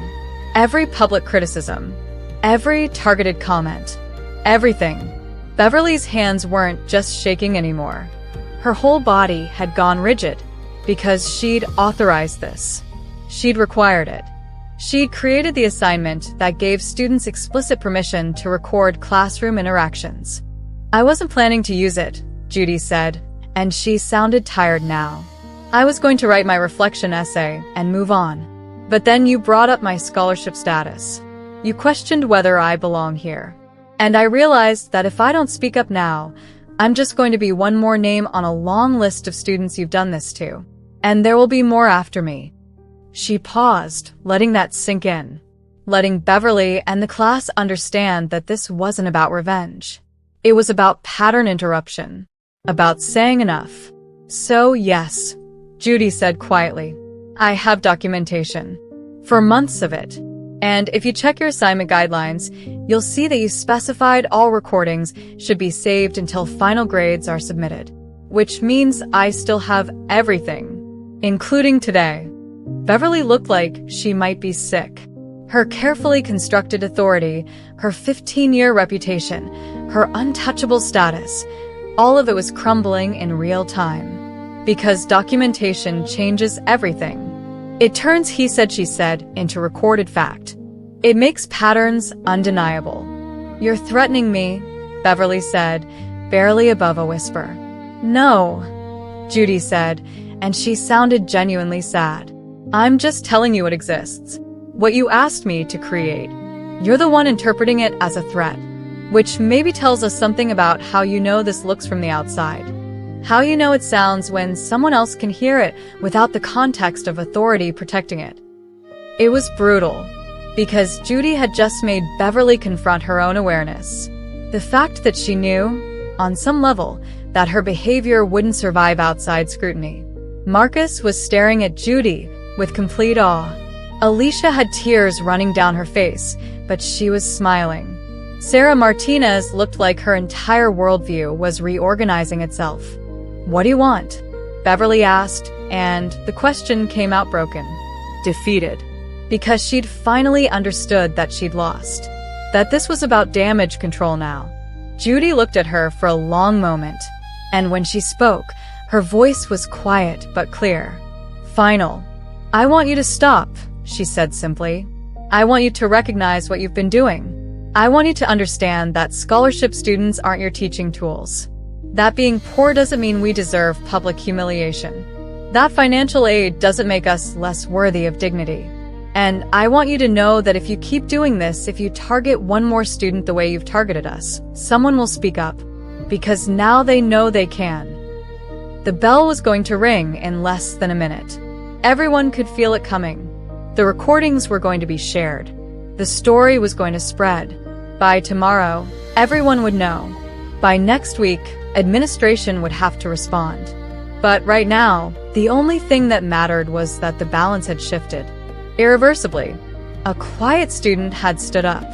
every public criticism, every targeted comment, everything. Beverly's hands weren't just shaking anymore. Her whole body had gone rigid because she'd authorized this. She'd required it. She'd created the assignment that gave students explicit permission to record classroom interactions. I wasn't planning to use it, Judy said, and she sounded tired now. I was going to write my reflection essay and move on. But then you brought up my scholarship status. You questioned whether I belong here. And I realized that if I don't speak up now, I'm just going to be one more name on a long list of students you've done this to. And there will be more after me. She paused, letting that sink in. Letting Beverly and the class understand that this wasn't about revenge. It was about pattern interruption. About saying enough. So yes, Judy said quietly. I have documentation. For months of it. And if you check your assignment guidelines, you'll see that you specified all recordings should be saved until final grades are submitted. Which means I still have everything. Including today. Beverly looked like she might be sick. Her carefully constructed authority, her 15-year reputation, her untouchable status, all of it was crumbling in real time. Because documentation changes everything. It turns he said, she said into recorded fact. It makes patterns undeniable. You're threatening me, Beverly said, barely above a whisper. No, Judy said, and she sounded genuinely sad. I'm just telling you what exists. What you asked me to create. You're the one interpreting it as a threat. Which maybe tells us something about how you know this looks from the outside. How you know it sounds when someone else can hear it without the context of authority protecting it. It was brutal, because Judy had just made Beverly confront her own awareness. The fact that she knew, on some level, that her behavior wouldn't survive outside scrutiny. Marcus was staring at Judy with complete awe. Alicia had tears running down her face, but she was smiling. Sarah Martinez looked like her entire worldview was reorganizing itself. "What do you want?" Beverly asked, and the question came out broken. Defeated. Because she'd finally understood that she'd lost. That this was about damage control now. Judy looked at her for a long moment, and when she spoke, her voice was quiet but clear. "Final. I want you to stop," she said simply. "I want you to recognize what you've been doing. I want you to understand that scholarship students aren't your teaching tools. That being poor doesn't mean we deserve public humiliation. That financial aid doesn't make us less worthy of dignity. And I want you to know that if you keep doing this, if you target one more student the way you've targeted us, someone will speak up. Because now they know they can." The bell was going to ring in less than a minute. Everyone could feel it coming. The recordings were going to be shared. The story was going to spread. By tomorrow, everyone would know. By next week, administration would have to respond. But right now, the only thing that mattered was that the balance had shifted. Irreversibly. A quiet student had stood up,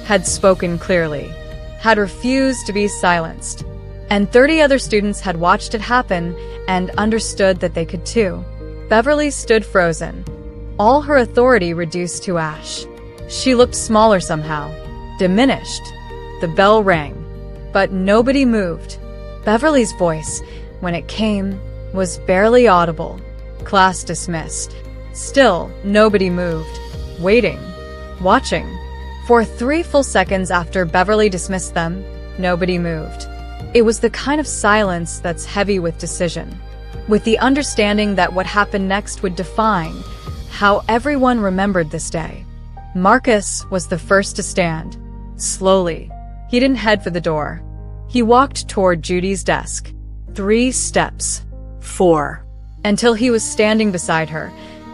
had spoken clearly, had refused to be silenced. And 30 other students had watched it happen and understood that they could too. Beverly stood frozen, all her authority reduced to ash. She looked smaller somehow, diminished. The bell rang, but nobody moved. Beverly's voice, when it came, was barely audible. Class dismissed. Still, nobody moved, waiting, watching. For 3 full seconds after Beverly dismissed them, nobody moved. It was the kind of silence that's heavy with decision, with the understanding that what happened next would define how everyone remembered this day. Marcus was the first to stand. Slowly. He didn't head for the door. He walked toward Judy's desk. 3 steps. 4. Until he was standing beside her,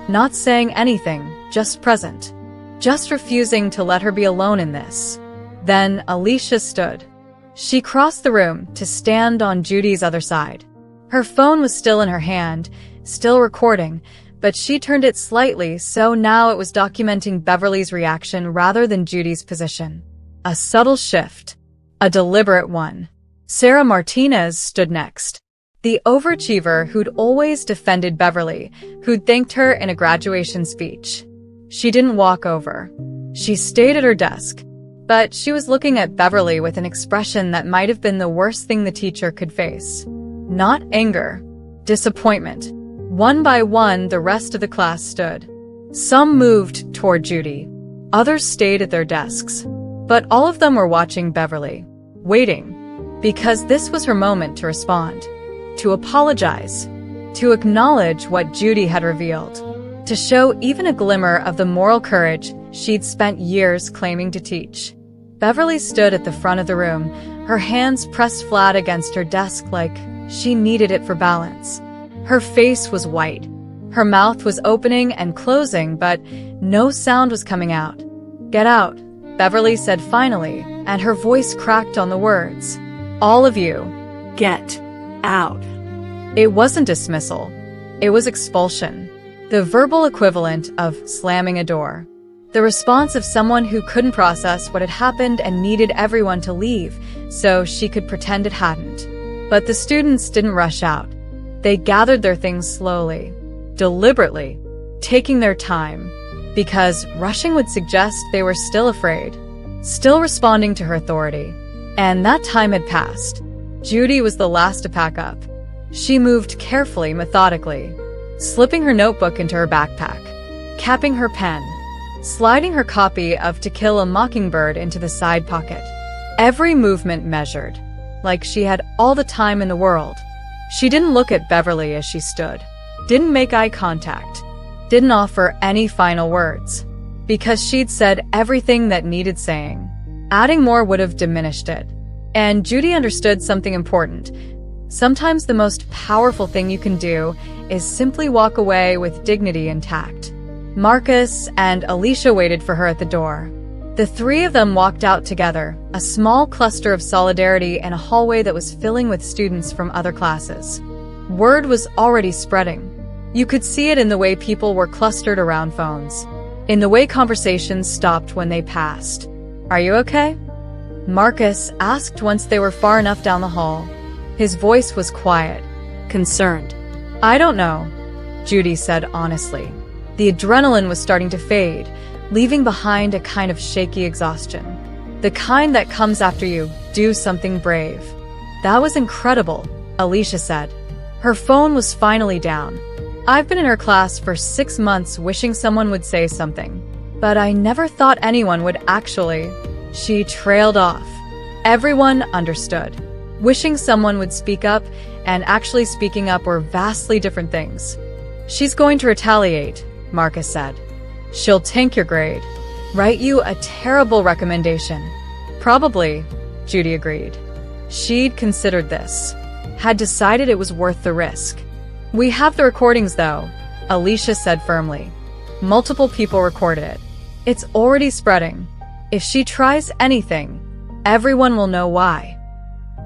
not saying anything, just present. Just refusing to let her be alone in this. Then Alicia stood. She crossed the room to stand on Judy's other side. Her phone was still in her hand, still recording, but she turned it slightly so now it was documenting Beverly's reaction rather than Judy's position. A subtle shift. A deliberate one. Sarah Martinez stood next. The overachiever who'd always defended Beverly, who'd thanked her in a graduation speech. She didn't walk over. She stayed at her desk. But she was looking at Beverly with an expression that might have been the worst thing the teacher could face. Not anger. Disappointment. One by one, the rest of the class stood. Some moved toward Judy. Others stayed at their desks. But all of them were watching Beverly. Waiting. Because this was her moment to respond. To apologize. To acknowledge what Judy had revealed. To show even a glimmer of the moral courage she'd spent years claiming to teach. Beverly stood at the front of the room, her hands pressed flat against her desk like she needed it for balance. Her face was white. Her mouth was opening and closing, but no sound was coming out. "Get out," Beverly said finally, and her voice cracked on the words. "All of you. Get out." It wasn't dismissal. It was expulsion. The verbal equivalent of slamming a door. The response of someone who couldn't process what had happened and needed everyone to leave so she could pretend it hadn't. But the students didn't rush out. They gathered their things slowly, deliberately, taking their time, because rushing would suggest they were still afraid, still responding to her authority. And that time had passed. Judy was the last to pack up. She moved carefully, methodically, slipping her notebook into her backpack, capping her pen, sliding her copy of To Kill a Mockingbird into the side pocket. Every movement measured, like she had all the time in the world. She didn't look at Beverly as she stood, didn't make eye contact, didn't offer any final words, because she'd said everything that needed saying. Adding more would have diminished it. And Judy understood something important. Sometimes the most powerful thing you can do is simply walk away with dignity intact. Marcus and Alicia waited for her at the door. The 3 of them walked out together, a small cluster of solidarity in a hallway that was filling with students from other classes. Word was already spreading. You could see it in the way people were clustered around phones, in the way conversations stopped when they passed. "Are you okay?" Marcus asked once they were far enough down the hall. His voice was quiet, Concerned. "I don't know," Judy said honestly. The adrenaline was starting to fade, leaving behind a kind of shaky exhaustion. The kind that comes after you do something brave. "That was incredible," Alicia said. Her phone was finally down. "I've been in her class for 6 months wishing someone would say something. But I never thought anyone would actually." She trailed off. Everyone understood. Wishing someone would speak up and actually speaking up were vastly different things. "She's going to retaliate," Marcus said. "She'll tank your grade. Write you a terrible recommendation." "Probably," Judy agreed. She'd considered this. Had decided it was worth the risk. "We have the recordings, though," Alicia said firmly. "Multiple people recorded it. It's already spreading. If she tries anything, everyone will know why."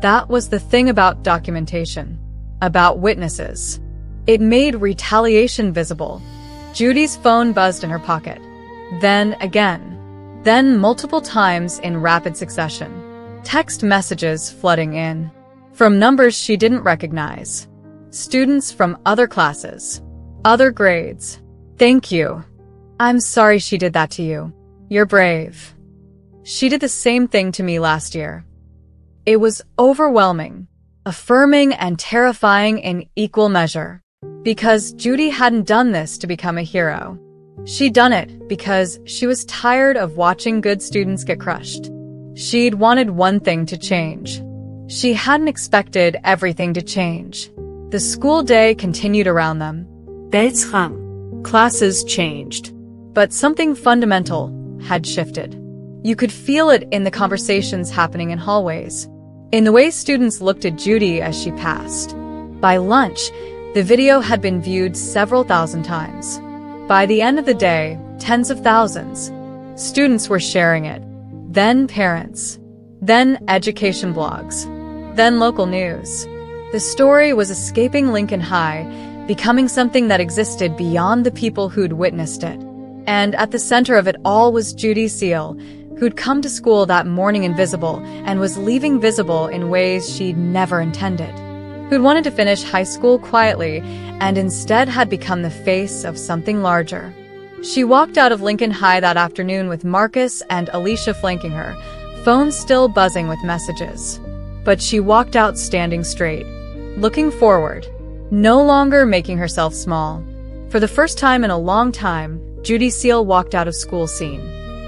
That was the thing about documentation. About witnesses. It made retaliation visible. Judy's phone buzzed in her pocket. Then again. Then multiple times in rapid succession. Text messages flooding in. From numbers she didn't recognize. Students from other classes. Other grades. "Thank you. I'm sorry she did that to you. You're brave. She did the same thing to me last year." It was overwhelming, affirming and terrifying in equal measure. Because Judy hadn't done this to become a hero. She'd done it because she was tired of watching good students get crushed. She'd wanted one thing to change. She hadn't expected everything to change. The school day continued around them. Betsram. Classes changed. But something fundamental had shifted. You could feel it in the conversations happening in hallways. In the way students looked at Judy as she passed. By lunch, the video had been viewed several thousand times. By the end of the day, tens of thousands. Students were sharing it. Then parents. Then education blogs. Then local news. The story was escaping Lincoln High, becoming something that existed beyond the people who'd witnessed it. And at the center of it all was Judy Seal, who'd come to school that morning invisible and was leaving visible in ways she'd never intended. Who'd wanted to finish high school quietly and instead had become the face of something larger. She walked out of Lincoln High that afternoon with Marcus and Alicia flanking her, phone still buzzing with messages. But she walked out standing straight, looking forward, no longer making herself small. For the first time in a long time, Judy Seal walked out of school scene.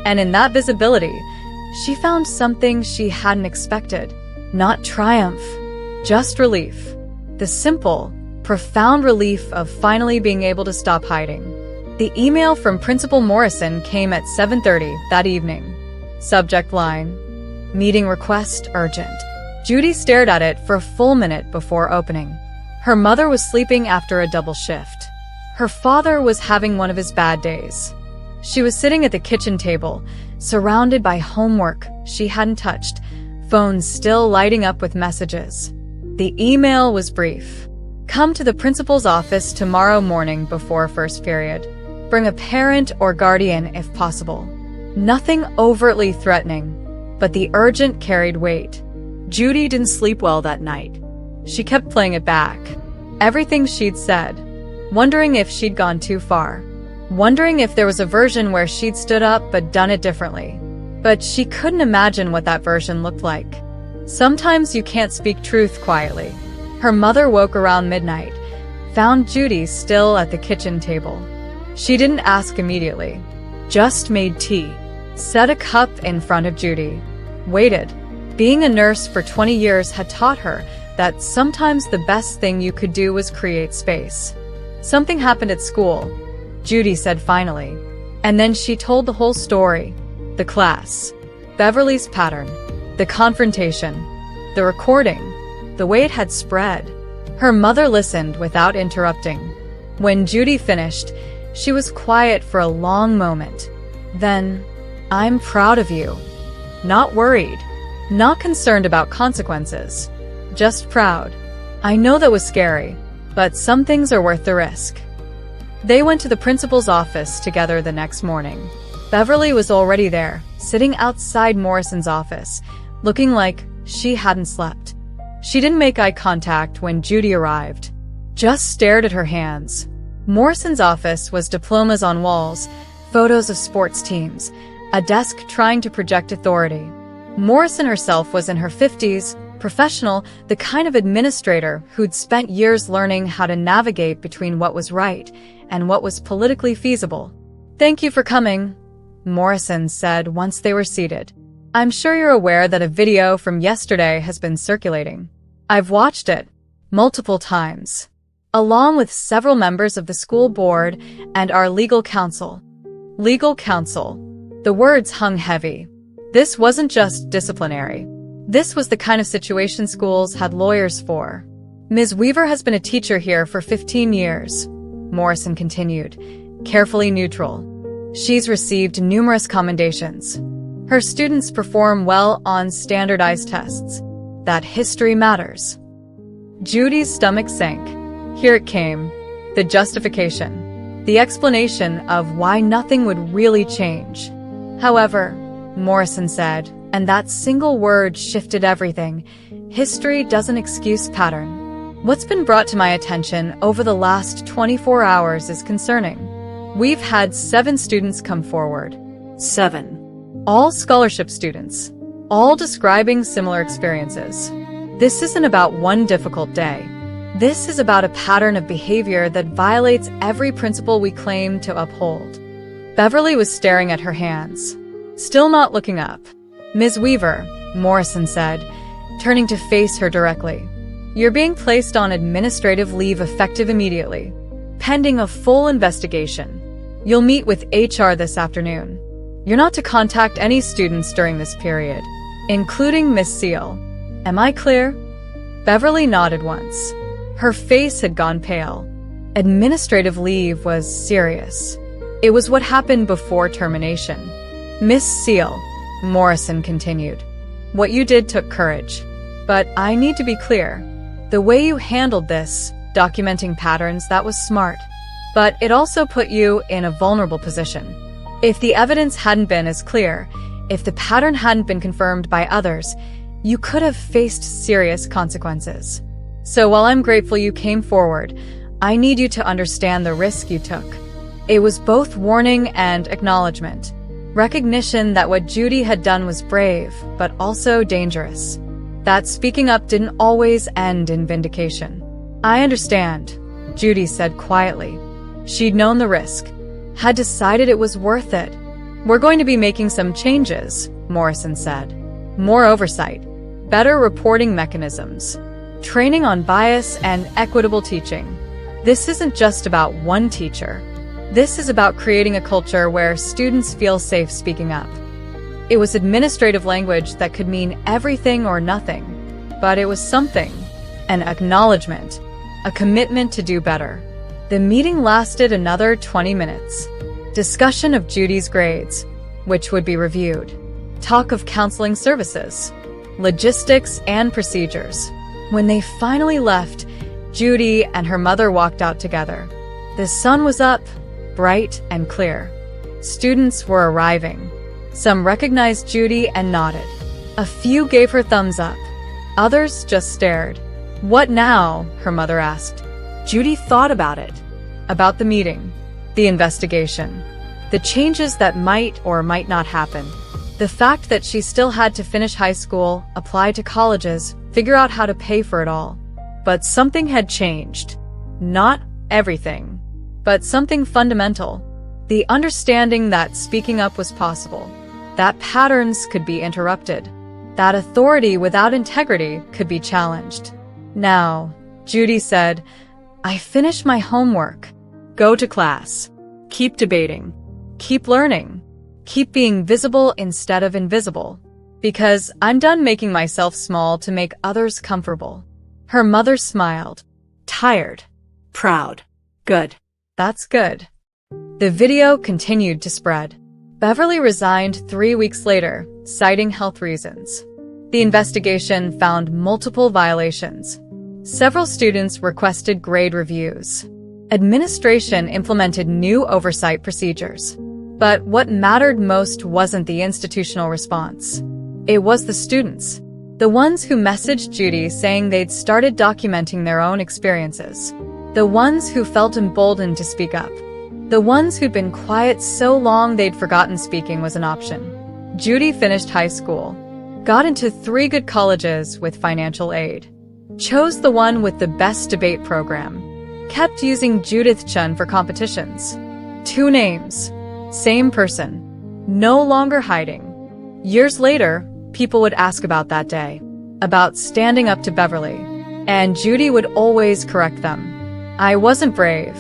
And in that visibility, she found something she hadn't expected. Not triumph, just relief. The simple, profound relief of finally being able to stop hiding. The email from Principal Morrison came at 7:30 that evening. Subject line: meeting request urgent. Judy stared at it for a full minute before opening. Her mother was sleeping after a double shift. Her father was having one of his bad days. She was sitting at the kitchen table, surrounded by homework she hadn't touched, phones still lighting up with messages. The email was brief. Come to the principal's office tomorrow morning before first period. Bring a parent or guardian if possible. Nothing overtly threatening, but the urgent carried weight. Judy didn't sleep well that night. She kept playing it back. Everything she'd said. Wondering if she'd gone too far. Wondering if there was a version where she'd stood up but done it differently. But she couldn't imagine what that version looked like. Sometimes you can't speak truth quietly. Her mother woke around midnight, found Judy still at the kitchen table. She didn't ask immediately. Just made tea. Set a cup in front of Judy. Waited. Being a nurse for 20 years had taught her that sometimes the best thing you could do was create space. Something happened at school, Judy said finally. And then she told the whole story. The class. Beverly's pattern. The confrontation. The recording. The way it had spread. Her mother listened without interrupting. When Judy finished, she was quiet for a long moment. Then, I'm proud of you. Not worried. Not concerned about consequences. Just proud. I know that was scary, but some things are worth the risk. They went to the principal's office together the next morning. Beverly was already there, sitting outside Morrison's office, looking like she hadn't slept. She didn't make eye contact when Judy arrived, just stared at her hands. Morrison's office was diplomas on walls, photos of sports teams, a desk trying to project authority. Morrison herself was in her 50s, professional, the kind of administrator who'd spent years learning how to navigate between what was right and what was politically feasible. "Thank you for coming," Morrison said once they were seated. "I'm sure you're aware that a video from yesterday has been circulating. I've watched it multiple times, along with several members of the school board and our legal counsel." Legal counsel. The words hung heavy. This wasn't just disciplinary. This was the kind of situation schools had lawyers for. "Ms. Weaver has been a teacher here for 15 years, Morrison continued, carefully neutral. "She's received numerous commendations. Her students perform well on standardized tests. That history matters." Judy's stomach sank. Here it came. The justification. The explanation of why nothing would really change. "However," Morrison said, and that single word shifted everything, "history doesn't excuse pattern. What's been brought to my attention over the last 24 hours is concerning. We've had 7 students come forward. 7. All scholarship students. All describing similar experiences. This isn't about one difficult day. This is about a pattern of behavior that violates every principle we claim to uphold." Beverly was staring at her hands, still not looking up. "Ms. Weaver," Morrison said, turning to face her directly, "you're being placed on administrative leave effective immediately, pending a full investigation. You'll meet with HR this afternoon. You're not to contact any students during this period, including Miss Seal. Am I clear?" Beverly nodded once. Her face had gone pale. Administrative leave was serious. It was what happened before termination. "Miss Seal," Morrison continued, "what you did took courage. But I need to be clear. The way you handled this, documenting patterns, that was smart. But it also put you in a vulnerable position. If the evidence hadn't been as clear, if the pattern hadn't been confirmed by others, you could have faced serious consequences. So while I'm grateful you came forward, I need you to understand the risk you took." It was both warning and acknowledgement. Recognition that what Judy had done was brave, but also dangerous. That speaking up didn't always end in vindication. "I understand," Judy said quietly. She'd known the risk, had decided it was worth it. "We're going to be making some changes," Morrison said. "More oversight, better reporting mechanisms, training on bias and equitable teaching. This isn't just about one teacher. This is about creating a culture where students feel safe speaking up." It was administrative language that could mean everything or nothing, but it was something, an acknowledgement, a commitment to do better. The meeting lasted another 20 minutes. Discussion of Judy's grades, which would be reviewed. Talk of counseling services, logistics and procedures. When they finally left, Judy and her mother walked out together. The sun was up, bright and clear. Students were arriving. Some recognized Judy and nodded. A few gave her thumbs up. Others just stared. "What now?" her mother asked. Judy thought about it. About the meeting, the investigation, the changes that might or might not happen. The fact that she still had to finish high school, apply to colleges, figure out how to pay for it all. But something had changed. Not everything, but something fundamental. The understanding that speaking up was possible, that patterns could be interrupted, that authority without integrity could be challenged. "Now," Judy said, "I finished my homework. Go to class. Keep debating. Keep learning. Keep being visible instead of invisible. Because I'm done making myself small to make others comfortable." Her mother smiled. "Tired. Proud. Good. That's good." The video continued to spread. Beverly resigned 3 weeks later, citing health reasons. The investigation found multiple violations. Several students requested grade reviews. Administration implemented new oversight procedures. But what mattered most wasn't the institutional response. It was the students. The ones who messaged Judy saying they'd started documenting their own experiences. The ones who felt emboldened to speak up. The ones who'd been quiet so long they'd forgotten speaking was an option. Judy finished high school, got into 3 good colleges with financial aid, chose the one with the best debate program, kept using Judith Chun for competitions. 2 names, same person, no longer hiding. Years later, people would ask about that day, about standing up to Beverly, and Judy would always correct them. I wasn't brave.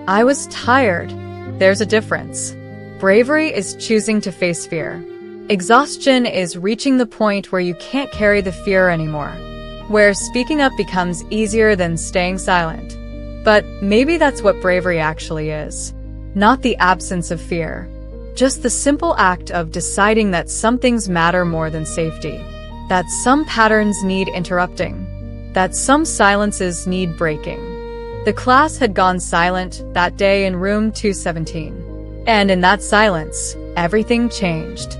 I was tired. There's a difference. Bravery is choosing to face fear. Exhaustion is reaching the point where you can't carry the fear anymore, where speaking up becomes easier than staying silent. But maybe that's what bravery actually is. Not the absence of fear. Just the simple act of deciding that some things matter more than safety, that some patterns need interrupting, that some silences need breaking. The class had gone silent that day in room 217. And in that silence, everything changed.